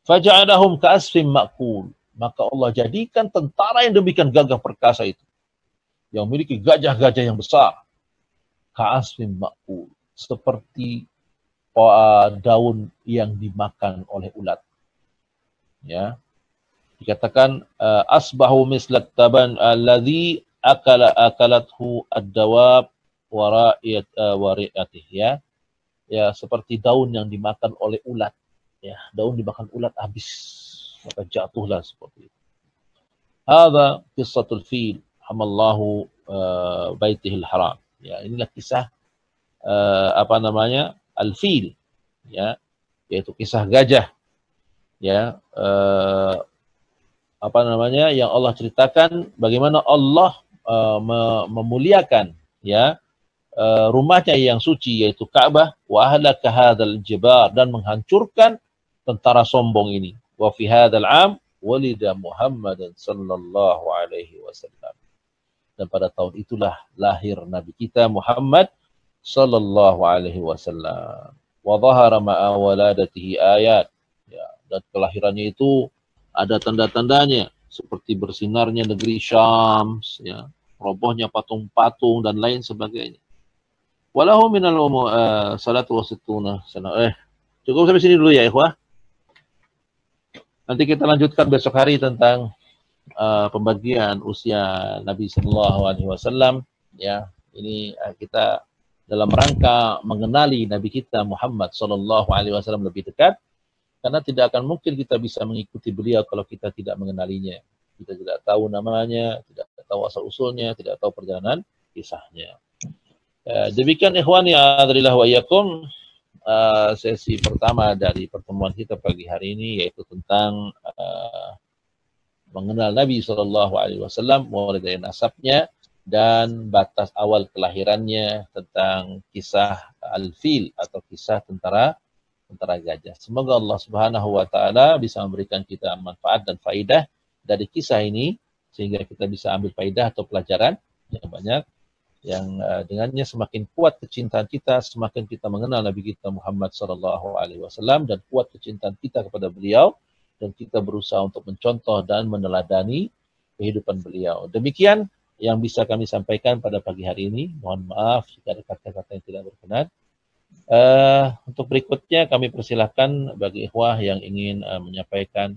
Faja'alahum ka'asfim ma'kul. Maka Allah jadikan tentara yang demikian gagah perkasa itu, yang memiliki gajah-gajah yang besar, ka'asfim ma'kul, seperti daun yang dimakan oleh ulat. Ya, dikatakan asbahu mislat taban alladhi akalathu ad-dawab wari'atih, ya. Ya, seperti daun yang dimakan oleh ulat. Ya, daun dimakan ulat habis, maka jatuhlah seperti itu. Hadza qissatul fil hamallahu baitihil haram. Ya, inilah kisah al-fil, ya, yaitu kisah gajah, ya, yang Allah ceritakan bagaimana Allah memuliakan, ya, rumahnya yang suci yaitu Ka'bah, wa ahlaka hadzal jibar, dan menghancurkan tentara sombong ini. Wa fi hadzal 'am walida Muhammadan sallallahu alaihi wasallam. Dan pada tahun itulah lahir Nabi kita Muhammad sallallahu alaihi wasallam. Wa dhahara ma'a waladatihi ayat. Ya, dan kelahirannya itu ada tanda-tandanya, seperti bersinarnya negeri Syams, ya, robohnya patung-patung dan lain sebagainya. Walahu minal salatu wasittuna sana. Cukup sampai sini dulu ya, ikhwah. Nanti kita lanjutkan besok hari tentang pembagian usia Nabi sallallahu alaihi wasallam, ya. Ini kita dalam rangka mengenali Nabi kita Muhammad sallallahu alaihi wasallam lebih dekat, karena tidak akan mungkin kita bisa mengikuti beliau kalau kita tidak mengenalinya. Kita tidak tahu namanya, tidak tahu asal-usulnya, tidak tahu perjalanan kisahnya. Demikian ikhwan ya adzalillah wa iyyakum, sesi pertama dari pertemuan kita pagi hari ini, yaitu tentang mengenal Nabi sallallahu alaihi wasallam, mulai dari nasabnya dan batas awal kelahirannya, tentang kisah al-fil atau kisah tentara gajah. Semoga Allah Subhanahu wa taala bisa memberikan kita manfaat dan faidah dari kisah ini, sehingga kita bisa ambil faidah atau pelajaran yang banyak, yang dengannya semakin kuat kecintaan kita, semakin kita mengenal Nabi kita Muhammad sallallahu alaihi wasallam, dan kuat kecintaan kita kepada beliau, dan kita berusaha untuk mencontoh dan meneladani kehidupan beliau. Demikian yang bisa kami sampaikan pada pagi hari ini. Mohon maaf jika ada kata-kata yang tidak berkenan. Untuk berikutnya kami persilahkan bagi ikhwah yang ingin menyampaikan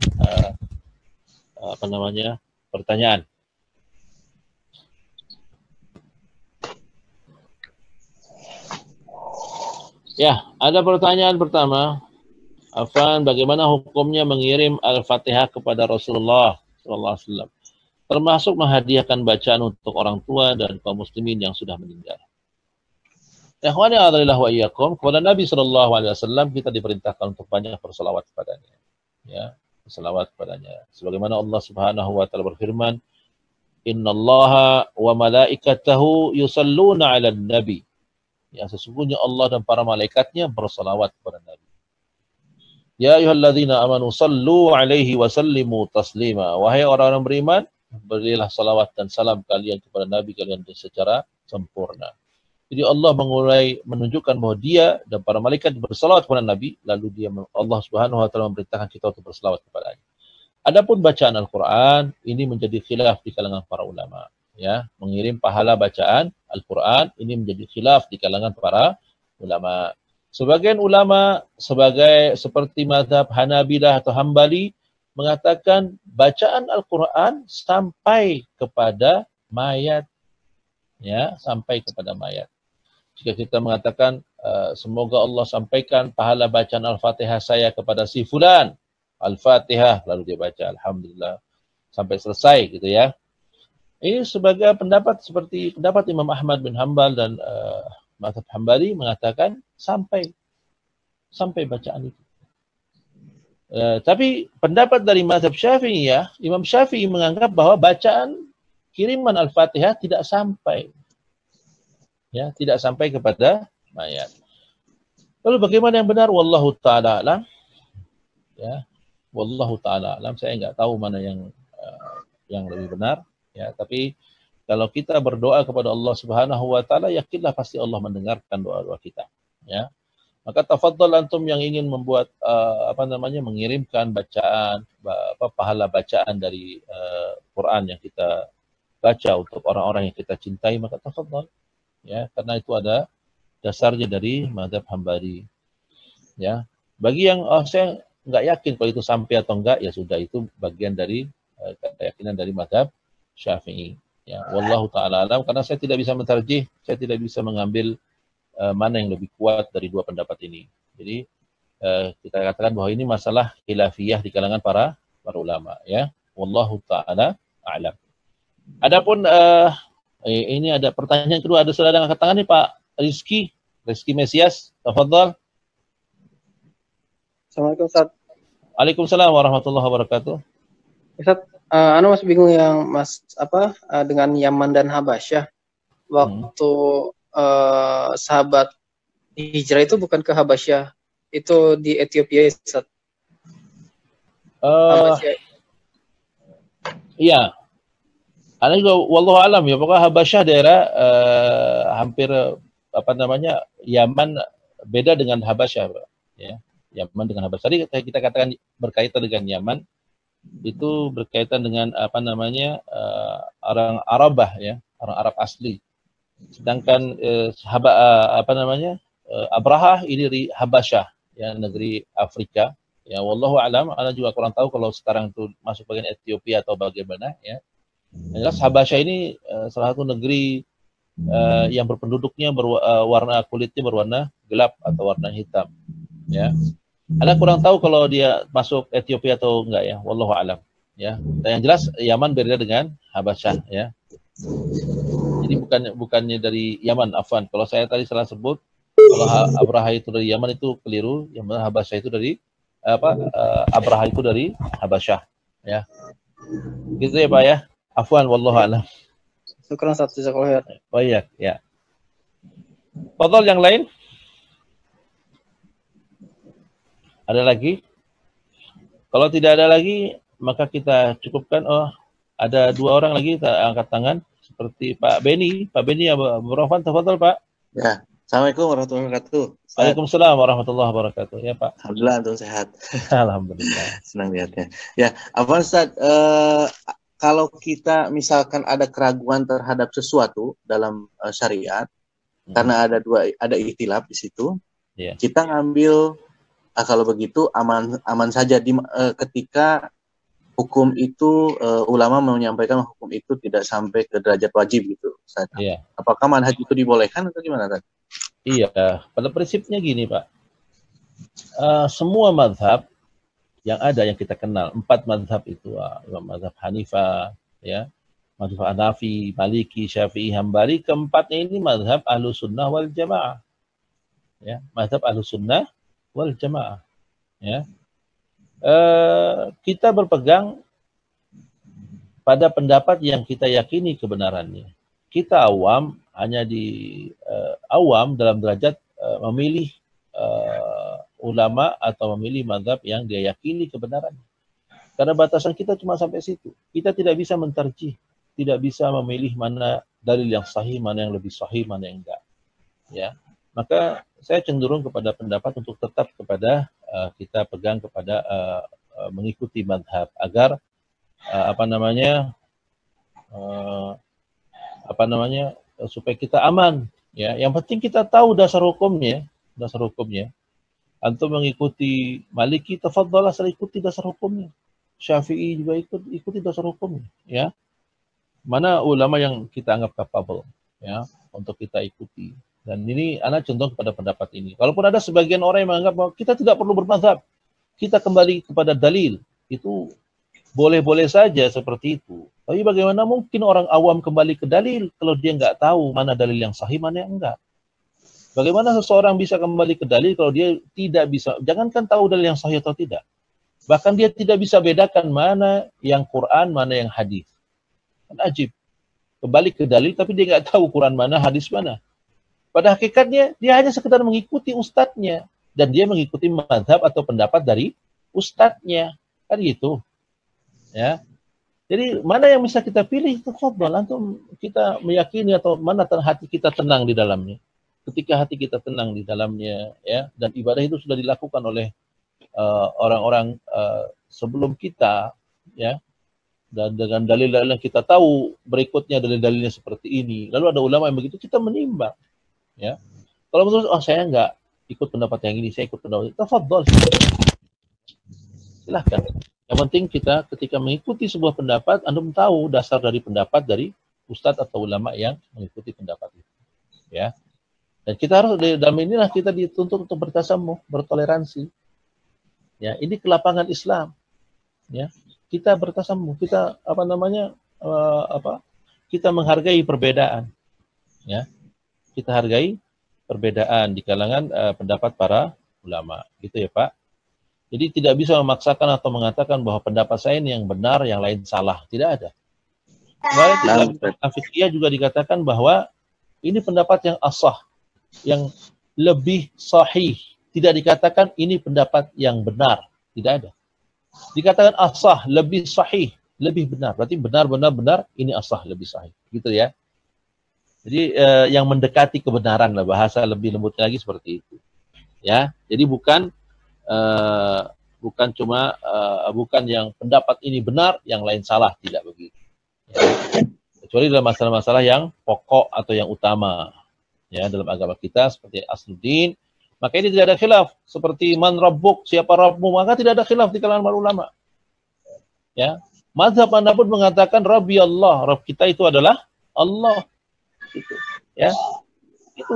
pertanyaan. Ya, ada pertanyaan pertama. Afan, bagaimana hukumnya mengirim Al-Fatihah kepada Rasulullah sallallahu alaihi wasallam, termasuk menghadiahkan bacaan untuk orang tua dan kaum muslimin yang sudah meninggal? Ikhwani adzalillah wa iyyakum, kepada Nabi sallallahu alaihi wasallam kita diperintahkan untuk banyak berselawat kepadanya. Ya, berselawat kepadanya. Sebagaimana Allah Subhanahu wa taala berfirman, "Innallaha wa malaikatahu yusalluna 'alan nabi." Ya, sesungguhnya Allah dan para malaikatnya berselawat kepada Nabi. Ya ayyuhalladzina amanu sallu 'alaihi wa sallimu taslima. Wahai orang-orang beriman, berilah salawat dan salam kalian kepada Nabi kalian secara sempurna. Jadi Allah menunjukkan bahwa dia dan para malaikat bersalawat kepada Nabi, lalu Allah Subhanahu wa taala memerintahkan kita untuk bersalawat kepadanya. Adapun bacaan Al-Qur'an ini menjadi khilaf di kalangan para ulama, ya. Mengirim pahala bacaan Al-Qur'an ini menjadi khilaf di kalangan para ulama. Sebagian ulama seperti mazhab Hanabilah atau Hambali mengatakan bacaan Al-Qur'an sampai kepada mayat, ya, sampai kepada mayat. Jika kita mengatakan semoga Allah sampaikan pahala bacaan Al-Fatihah saya kepada si fulan, Al-Fatihah, lalu dia baca alhamdulillah sampai selesai, gitu ya. Ini sebagai pendapat seperti pendapat Imam Ahmad bin Hanbal dan mazhab Hambali mengatakan sampai bacaan itu. Tapi pendapat dari mazhab Syafi'i, ya, Imam Syafi'i menganggap bahwa bacaan kiriman Al-Fatihah tidak sampai. Ya, tidak sampai kepada mayat. Lalu bagaimana yang benar? Wallahu ta'ala alam. Ya, wallahu ta'ala alam. Saya nggak tahu mana yang lebih benar. Ya, tapi kalau kita berdoa kepada Allah Subhanahu wa taala, yakinlah pasti Allah mendengarkan doa-doa kita, ya. Maka tafadhal antum yang ingin membuat mengirimkan bacaan pahala bacaan dari Quran yang kita baca untuk orang-orang yang kita cintai, maka tafadhal, ya, karena itu ada dasarnya dari mazhab Hambali, ya. Bagi yang saya nggak yakin kalau itu sampai atau enggak, ya sudah, itu bagian dari keyakinan dari mazhab Syafi'i, ya. Wallahu taala alam, karena saya tidak bisa mentarjih, saya tidak bisa mengambil mana yang lebih kuat dari dua pendapat ini. Jadi kita katakan bahwa ini masalah khilafiyah di kalangan para ulama, ya. Wallahu taala a'lam. Adapun ini ada pertanyaan kedua, ada saudara yang angkat tangan nih, Pak Rizky Mesias, tafadhal. Assalamualaikum Ustaz. Waalaikumsalam warahmatullahi wabarakatuh. Ustaz, anu masih bingung yang dengan Yaman dan Habasyah. Waktu sahabat hijrah itu bukan ke Habasyah, itu di Ethiopia, Ustaz. Iya. Ada juga wallahu alam, ya, pokoknya Habasyah daerah hampir Yaman beda dengan Habasyah, ya. Yaman dengan Habasyah. Tadi kita katakan berkaitan dengan Yaman itu berkaitan dengan orang Arabah, ya, orang Arab asli. Sedangkan Abrahah ini dari Habasyah, ya, negeri Afrika, ya. Wallahu alam, ana juga kurang tahu kalau sekarang itu masuk bagian Ethiopia atau bagaimana, ya. Yang jelas Habasyah ini salah satu negeri yang berpenduduknya warna kulitnya berwarna gelap atau warna hitam, ya. Ana kurang tahu kalau dia masuk Ethiopia atau enggak, ya. Wallahu alam, ya. Dan yang jelas Yaman berbeda dengan Habasyah, ya. Jadi bukannya dari Yaman, afwan. Kalau saya tadi salah sebut, kalau Abraha itu dari Yaman itu keliru, yang benar Habasyah itu dari Abraha itu dari Habasyah, ya. Gitu ya, Pak, ya. Afwan, wallahu a'lam. Syukran Ustaz, jazakallahu khair. Oh iya, ya. Fadhal yang lain? Ada lagi? Kalau tidak ada lagi, maka kita cukupkan. Oh, ada dua orang lagi angkat tangan, seperti Pak Beni. Pak Beni Abu Rafan, tafadhal, Pak. Ya, Assalamualaikum warahmatullahi wabarakatuh. Waalaikumsalam warahmatullahi wabarakatuh. Ya, Pak. Alhamdulillah, antum sehat. Alhamdulillah. Senang lihatnya. Ya, apa Ustaz, kalau kita misalkan ada keraguan terhadap sesuatu dalam syariat, karena ada ikhtilaf di situ, kita ngambil kalau begitu aman saja ketika hukum itu ulama menyampaikan hukum itu tidak sampai ke derajat wajib gitu, Ustaz. Iya. Apakah manhaj itu dibolehkan atau gimana, Ustaz? Iya, pada prinsipnya gini, Pak. Semua mazhab yang ada yang kita kenal, 4 mazhab itu, mazhab Hanifah, ya, mazhab Hanafi, Maliki, Syafi'i, Hambali, keempatnya ini mazhab Ahlussunnah wal Jamaah. Ya, mazhab Ahlussunnah wal Jamaah, ya. Kita berpegang pada pendapat yang kita yakini kebenarannya. Kita awam hanya awam dalam derajat memilih ulama atau memilih mazhab yang dia yakini kebenarannya. Karena batasan kita cuma sampai situ. Kita tidak bisa mentarjih, tidak bisa memilih mana dalil yang sahih, mana yang lebih sahih, mana yang enggak. Ya, maka saya cenderung kepada pendapat untuk tetap kepada kita pegang kepada mengikuti mazhab agar supaya kita aman, ya. Yang penting kita tahu dasar hukumnya. Antum mengikuti Maliki, tafadhalah, saya ikuti dasar hukumnya. Syafi'i juga ikuti dasar hukumnya, ya. Mana ulama yang kita anggap capable, ya, untuk kita ikuti. Dan ini anak condong kepada pendapat ini. Walaupun ada sebagian orang yang menganggap bahwa kita tidak perlu bermazhab, kita kembali kepada dalil, itu boleh-boleh saja seperti itu. Tapi bagaimana mungkin orang awam kembali ke dalil kalau dia nggak tahu mana dalil yang sahih, mana yang enggak? Bagaimana seseorang bisa kembali ke dalil kalau dia tidak bisa, jangankan tahu dalil yang sahih atau tidak, bahkan dia tidak bisa bedakan mana yang Quran, mana yang hadis. Kan ajib. Kembali ke dalil tapi dia nggak tahu Quran mana, hadis mana. Pada hakikatnya dia hanya sekedar mengikuti ustadznya, dan dia mengikuti mazhab atau pendapat dari ustadznya, kan gitu, ya. Jadi mana yang bisa kita pilih, tafadhal antum, kita meyakini atau mana hati kita tenang di dalamnya. Ketika hati kita tenang di dalamnya, ya, dan ibadah itu sudah dilakukan oleh orang-orang sebelum kita, ya, dan dengan dalil-dalil yang kita tahu berikutnya dalil-dalilnya seperti ini. Lalu ada ulama yang begitu, kita menimbang, ya. Kalau menurut saya enggak ikut pendapat yang ini, saya ikut pendapat itu, tafadhal. Silahkan. Yang penting kita ketika mengikuti sebuah pendapat, antum tahu dasar dari pendapat dari ustadz atau ulama yang mengikuti pendapat itu, ya. Dan kita harus dalam inilah kita dituntut untuk bertasamuh, bertoleransi. Ya, ini kelapangan Islam. Ya, kita bertasamuh, kita kita menghargai perbedaan. Ya, kita hargai perbedaan di kalangan pendapat para ulama, gitu ya Pak. Jadi tidak bisa memaksakan atau mengatakan bahwa pendapat saya ini yang benar, yang lain salah. Tidak ada. Dalam fikih juga dikatakan bahwa ini pendapat yang asah, yang lebih sahih. Tidak dikatakan ini pendapat yang benar. Tidak ada. Dikatakan asah, lebih sahih, lebih benar. Berarti benar, ini asah, lebih sahih. Gitu ya. Jadi yang mendekati kebenaran lah, bahasa lebih lembut lagi seperti itu. Ya, jadi bukan bukan yang pendapat ini benar, yang lain salah, tidak begitu. Ya. Kecuali dalam masalah-masalah yang pokok atau yang utama, ya, dalam agama kita seperti asluddin, maka ini tidak ada khilaf. Seperti man rabbuk, siapa Rabbmu, maka tidak ada khilaf di kalangan para ulama. Ya, mazhab manapun mengatakan Rabbi Allah, Rabb kita itu adalah Allah. Itu, ya, itu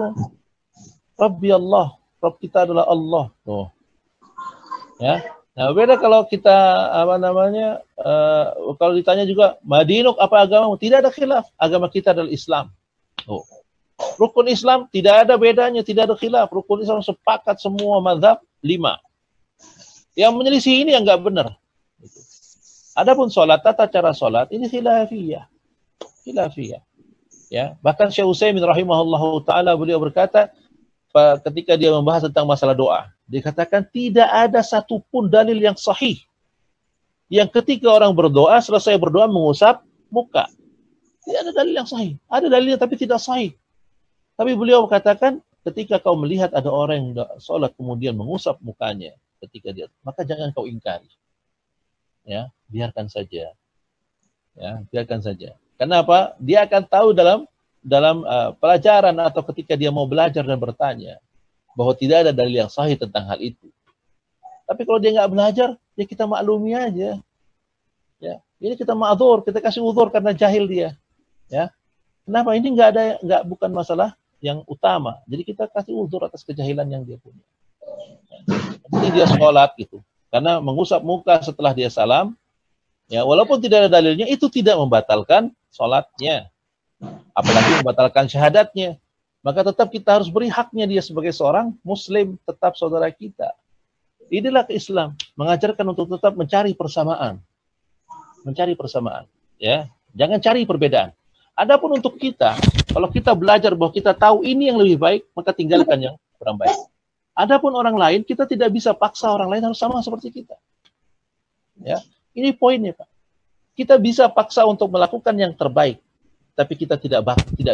Rabbi Allah, Rabb kita adalah Allah. Tuh. Ya, nah beda kalau kita kalau ditanya juga madinuk apa agamamu, tidak ada khilaf, agama kita adalah Islam. Oh. Rukun Islam tidak ada bedanya, tidak ada khilaf. Rukun Islam sepakat semua mazhab 5. Yang menyelisih ini yang enggak benar. Adapun sholat, tata cara sholat ini khilafiyah. Khilafiyah. Ya, bahkan Syekh Utsaimin rahimahullahu taala beliau berkata ketika dia membahas tentang masalah doa, dikatakan tidak ada satupun dalil yang sahih yang ketika orang berdoa, selesai berdoa mengusap muka. Tidak ada dalil yang sahih. Ada dalilnya tapi tidak sahih. Tapi beliau katakan, ketika kau melihat ada orang yang sholat kemudian mengusap mukanya ketika dia, maka jangan kau ingkari. Ya, biarkan saja. Ya, biarkan saja. Kenapa? Dia akan tahu dalam pelajaran atau ketika dia mau belajar dan bertanya bahwa tidak ada dalil yang sahih tentang hal itu. Tapi kalau dia nggak belajar, ya kita maklumi aja. Ya, ini kita ma'dzur, kita kasih uzur karena jahil dia. Ya, kenapa? Ini bukan masalah yang utama. Jadi kita kasih uzur atas kejahilan yang dia punya. Jadi dia sholat gitu. Karena mengusap muka setelah dia salam, ya walaupun tidak ada dalilnya, itu tidak membatalkan sholatnya. Apalagi membatalkan syahadatnya. Maka tetap kita harus beri haknya dia sebagai seorang muslim, tetap saudara kita. Inilah Islam, mengajarkan untuk tetap mencari persamaan. Mencari persamaan. Ya, jangan cari perbedaan. Adapun untuk kita, kalau kita belajar bahwa kita tahu ini yang lebih baik, maka tinggalkan yang kurang baik. Adapun orang lain, kita tidak bisa paksa orang lain harus sama seperti kita. Ya, ini poinnya, Pak. Kita bisa paksa untuk melakukan yang terbaik, tapi kita tidak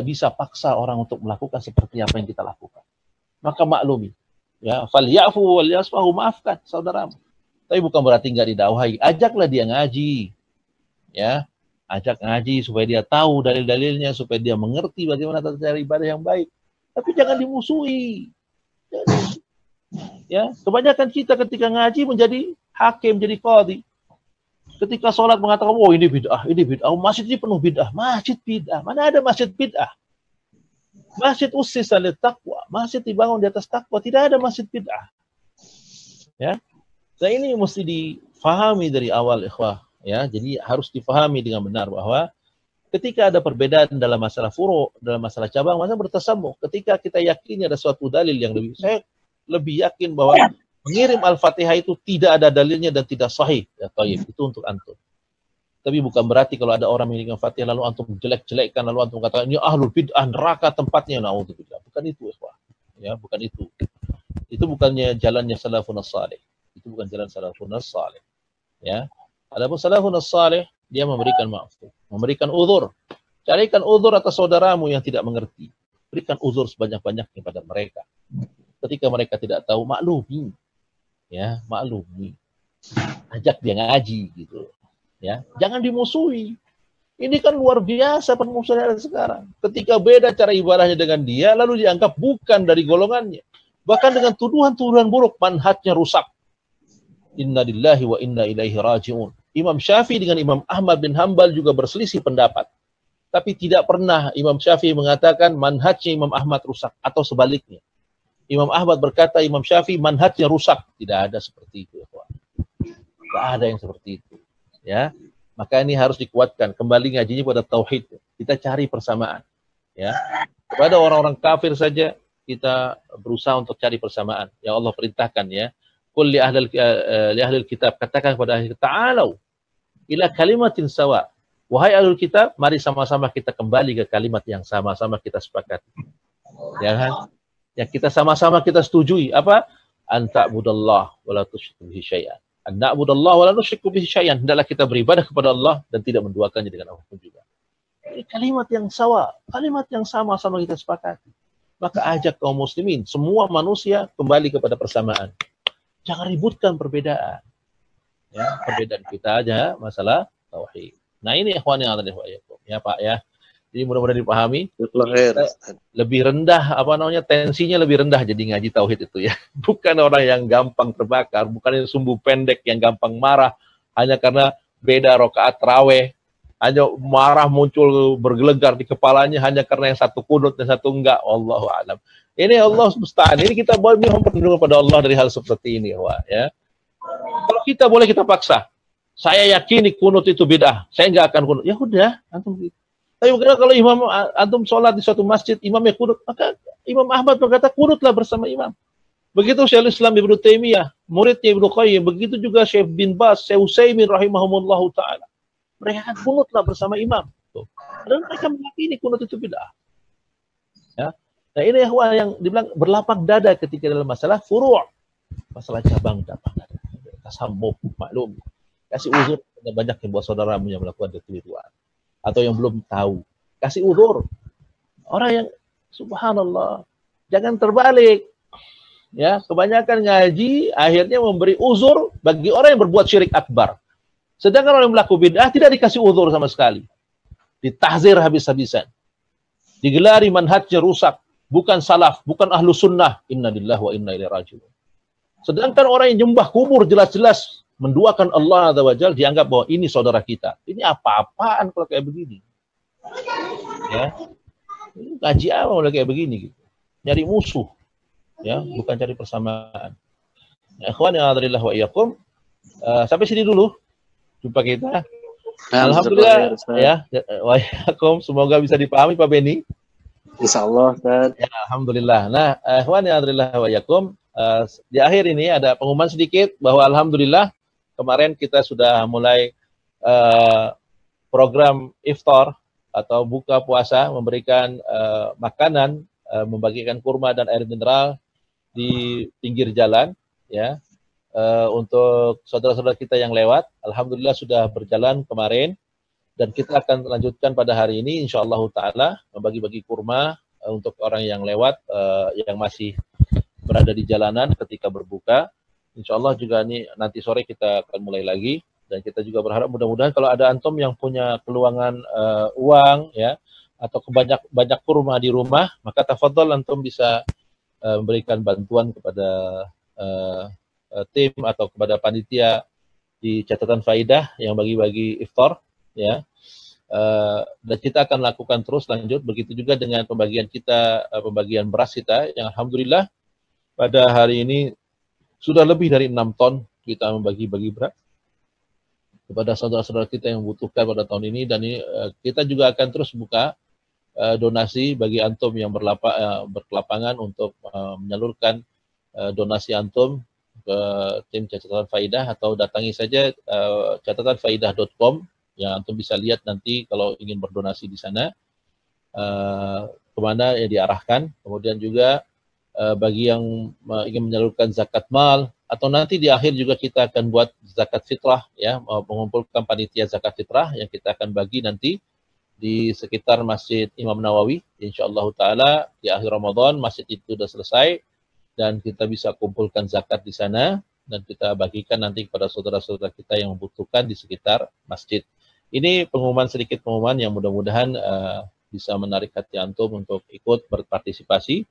bisa paksa orang untuk melakukan seperti apa yang kita lakukan. Maka maklumi. Ya, falyafu wal yasfahu, maafkan saudaramu. Tapi bukan berarti nggak didakwahi. Ajaklah dia ngaji. Ya, ajak ngaji supaya dia tahu dalil-dalilnya, supaya dia mengerti bagaimana tata cara ibadah yang baik. Tapi jangan dimusuhi. Ya, kebanyakan kita ketika ngaji menjadi hakim, jadi qadhi. Ketika sholat mengatakan, oh ini bid'ah, masjid ini penuh bid'ah, masjid bid'ah. Mana ada masjid bid'ah? Masjid ussis alit taqwa, masjid dibangun di atas takwa, tidak ada masjid bid'ah. Ya, dan ini mesti difahami dari awal, ikhwah. Ya, jadi harus difahami dengan benar bahwa ketika ada perbedaan dalam masalah furu', dalam masalah cabang, masa bertasamuh. Ketika kita yakin ada suatu dalil yang saya lebih yakin bahwa mengirim Al-Fatihah itu tidak ada dalilnya dan tidak sahih. Ya, tayyib, itu untuk antum. Tapi bukan berarti kalau ada orang mengirim Al-Fatihah lalu antum jelek-jelekkan, lalu antum katakan ini ahlul bid'ah, neraka tempatnya, na'udzubillah. Bukan itu, ikhwah. Ya, bukan itu. Itu bukannya jalannya salafun as-salih. Itu bukan jalan salafun as-salih. Ya. Adapun salafun as-salih, dia memberikan maaf, memberikan uzur. Carikan uzur atas saudaramu yang tidak mengerti. Berikan uzur sebanyak-banyaknya pada mereka. Ketika mereka tidak tahu, maklumi. Ya, maklumi. Ajak dia ngaji gitu. Ya, jangan dimusuhi. Ini kan luar biasa permusuhan sekarang. Ketika beda cara ibadahnya dengan dia, lalu dianggap bukan dari golongannya. Bahkan dengan tuduhan-tuduhan buruk, manhajnya rusak. Inna lillahi wa inna ilaihi raji'un. Imam Syafi'i dengan Imam Ahmad bin Hanbal juga berselisih pendapat. Tapi tidak pernah Imam Syafi'i mengatakan manhajnya Imam Ahmad rusak. Atau sebaliknya. Imam Ahmad berkata Imam Syafi'i manhajnya rusak. Tidak ada seperti itu. Tidak ada yang seperti itu. Ya, maka ini harus dikuatkan. Kembali ngajinya pada tauhid. Kita cari persamaan. Ya, kepada orang-orang kafir saja kita berusaha untuk cari persamaan. Yang Allah perintahkan ya. Qul li ahlil kitab, katakan kepada ahli kitab, ta'alau ila kalimatin sawa. Wahai ahlul kitab, mari sama-sama kita kembali ke kalimat yang sama-sama kita sepakati. Ya kan? Yang kita sama-sama kita setujui apa? Anta'budallah wa la tusyriku bihi syai'an. Anta'budallah wa la nusyriku bihi syai'an. Hendaklah kita beribadah kepada Allah dan tidak menduakannya dengan apapun juga. Ini kalimat yang sawa, kalimat yang sama-sama kita sepakati. Maka ajak kaum muslimin, semua manusia kembali kepada persamaan. Jangan ributkan perbedaan. Ya, perbedaan kita aja masalah tauhid. Nah, ini ikhwan yang ada di ya Pak ya. Jadi mudah-mudahan dipahami. Lebih rendah apa namanya tensinya lebih rendah jadi ngaji tauhid itu ya. Bukan orang yang gampang terbakar, bukan yang sumbu pendek yang gampang marah hanya karena beda rakaat tarawih. Hanya marah muncul bergelegar di kepalanya hanya karena yang satu kunut dan satu enggak. Wallahu a'lam. Ini Allah musta'an. Ini kita boleh mohon perlindungan pada Allah dari hal seperti ini ya. Kalau kita boleh kita paksa. Saya yakini kunut itu bid'ah. Saya enggak akan kunut. Ya udah, antum gitu. Tapi kalau imam antum sholat di suatu masjid, imamnya kunut, maka Imam Ahmad berkata kunutlah bersama imam. Begitu Syekhul Islam Ibnu Taimiyah, muridnya Ibnu Qayyim, begitu juga Syekh bin Baz, Syekh Utsaimin rahimahumullahu taala. Mereka akan kunutlah bersama imam. Tuh. Dan mereka meyakini kunut itu bid'ah. Ya. Nah, ini yang dibilang berlapang dada ketika dalam masalah furu', masalah cabang dada. Tasammum, maklum. Kasih uzur kepada banyak yang buat saudaramu yang melakukan kekeliruan atau yang belum tahu. Kasih uzur. Orang yang subhanallah, jangan terbalik. Ya, kebanyakan ngaji akhirnya memberi uzur bagi orang yang berbuat syirik akbar. Sedangkan orang yang melakukan bid'ah tidak dikasih uzur sama sekali. Ditahzir habis-habisan. Digelari manhajnya rusak, bukan salaf, bukan ahlu sunnah. Inna lillahi wa inna ilaihi raji'un. Sedangkan orang yang nyembah kubur jelas-jelas menduakan Allah Azza wa Jalla dianggap bahwa ini saudara kita. Ini apa-apaan kalau kayak begini. Ya. Ini ngaji apa kalau kayak begini gitu. Nyari musuh. Ya, bukan cari persamaan. Ya, ikhwan yang adrillah wa iyyakum. Sampai sini dulu jumpa kita. Alhamdulillah ya. Wa iyyakum, semoga bisa dipahami Pak Beni. Insyaallah, Ustaz. Ya, alhamdulillah. Nah, ikhwan yang adrillah wa iyyakum, di akhir ini ada pengumuman sedikit bahwa alhamdulillah kemarin kita sudah mulai program iftar atau buka puasa, memberikan makanan, membagikan kurma dan air mineral di pinggir jalan, ya, untuk saudara-saudara kita yang lewat. Alhamdulillah sudah berjalan kemarin dan kita akan lanjutkan pada hari ini, insyaallah taala membagi-bagi kurma untuk orang yang lewat, yang masih berada di jalanan ketika berbuka. Insya Allah juga nih nanti sore kita akan mulai lagi dan kita juga berharap mudah-mudahan kalau ada antum yang punya keluangan uang ya atau banyak kurma di rumah, maka tafadhol antum bisa memberikan bantuan kepada tim atau kepada panitia di catatan faidah yang bagi-bagi iftar ya. Dan kita akan lakukan terus lanjut, begitu juga dengan pembagian beras kita yang alhamdulillah pada hari ini sudah lebih dari 6 ton kita membagi-bagi beras kepada saudara-saudara kita yang membutuhkan pada tahun ini. Dan ini, kita juga akan terus buka donasi bagi antum yang berkelapangan untuk menyalurkan donasi antum ke tim catatan faidah atau datangi saja catatanfaidah.com yang antum bisa lihat nanti kalau ingin berdonasi di sana kemana ya diarahkan. Kemudian juga bagi yang ingin menyalurkan zakat mal atau nanti di akhir juga kita akan buat zakat fitrah, ya, mengumpulkan panitia zakat fitrah yang kita akan bagi nanti di sekitar Masjid Imam Nawawi. Insyaallah taala di akhir Ramadan masjid itu sudah selesai dan kita bisa kumpulkan zakat di sana dan kita bagikan nanti kepada saudara-saudara kita yang membutuhkan di sekitar masjid. Ini sedikit pengumuman yang mudah-mudahan bisa menarik hati antum untuk ikut berpartisipasi.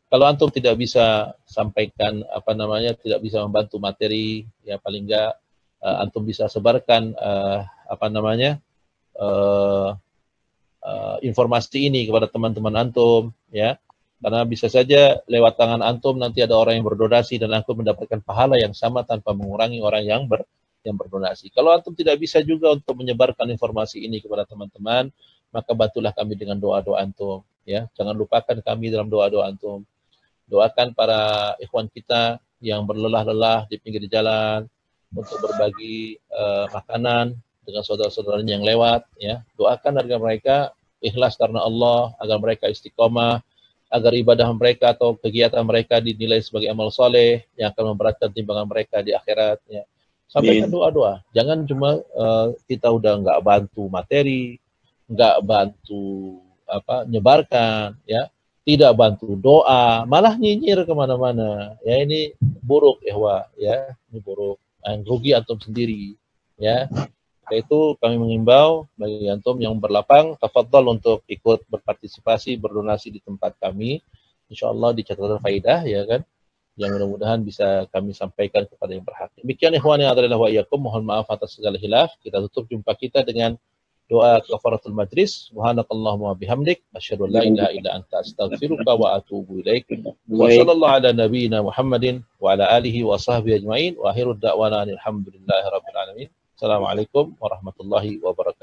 Kalau antum tidak bisa sampaikan tidak bisa membantu materi, ya paling enggak antum bisa sebarkan informasi ini kepada teman-teman antum, ya. Karena bisa saja lewat tangan antum nanti ada orang yang berdonasi dan antum mendapatkan pahala yang sama tanpa mengurangi orang yang berdonasi. Kalau antum tidak bisa juga untuk menyebarkan informasi ini kepada teman-teman, maka bantulah kami dengan doa-doa antum, ya. Jangan lupakan kami dalam doa-doa antum. Doakan para ikhwan kita yang berlelah-lelah di pinggir jalan untuk berbagi makanan dengan saudara-saudaranya yang lewat, ya. Doakan agar mereka ikhlas karena Allah, agar mereka istiqomah, agar ibadah mereka atau kegiatan mereka dinilai sebagai amal soleh yang akan memberatkan timbangan mereka di akhirat, ya. Sampaikan doa-doa. Jangan cuma kita udah nggak bantu materi, nggak bantu nyebarkan, ya. Tidak bantu doa, malah nyinyir kemana-mana. Ya ini buruk, ya. Ini buruk. Yang rugi antum sendiri, ya. Karena itu kami mengimbau bagi antum yang berlapang, tafadhal untuk ikut berpartisipasi, berdonasi di tempat kami. Insyaallah di catatan faidah, ya kan. Yang mudah-mudahan bisa kami sampaikan kepada yang berhak. Demikian ikhwan yang adalah wa iyyakum, mohon maaf atas segala khilaf. Kita tutup jumpa kita dengan doa kafaratul majlis. Subhanakallahumma bihamdik asyhadu an la ilaha illa anta astaghfiruka wa atubu ilaik. Wa sallallahu ala nabiyyina Muhammadin wa ala alihi wa sahbihi ajmain wa akhiru da'wana alhamdulillahi rabbil alamin. Assalamualaikum warahmatullahi wabarakatuh.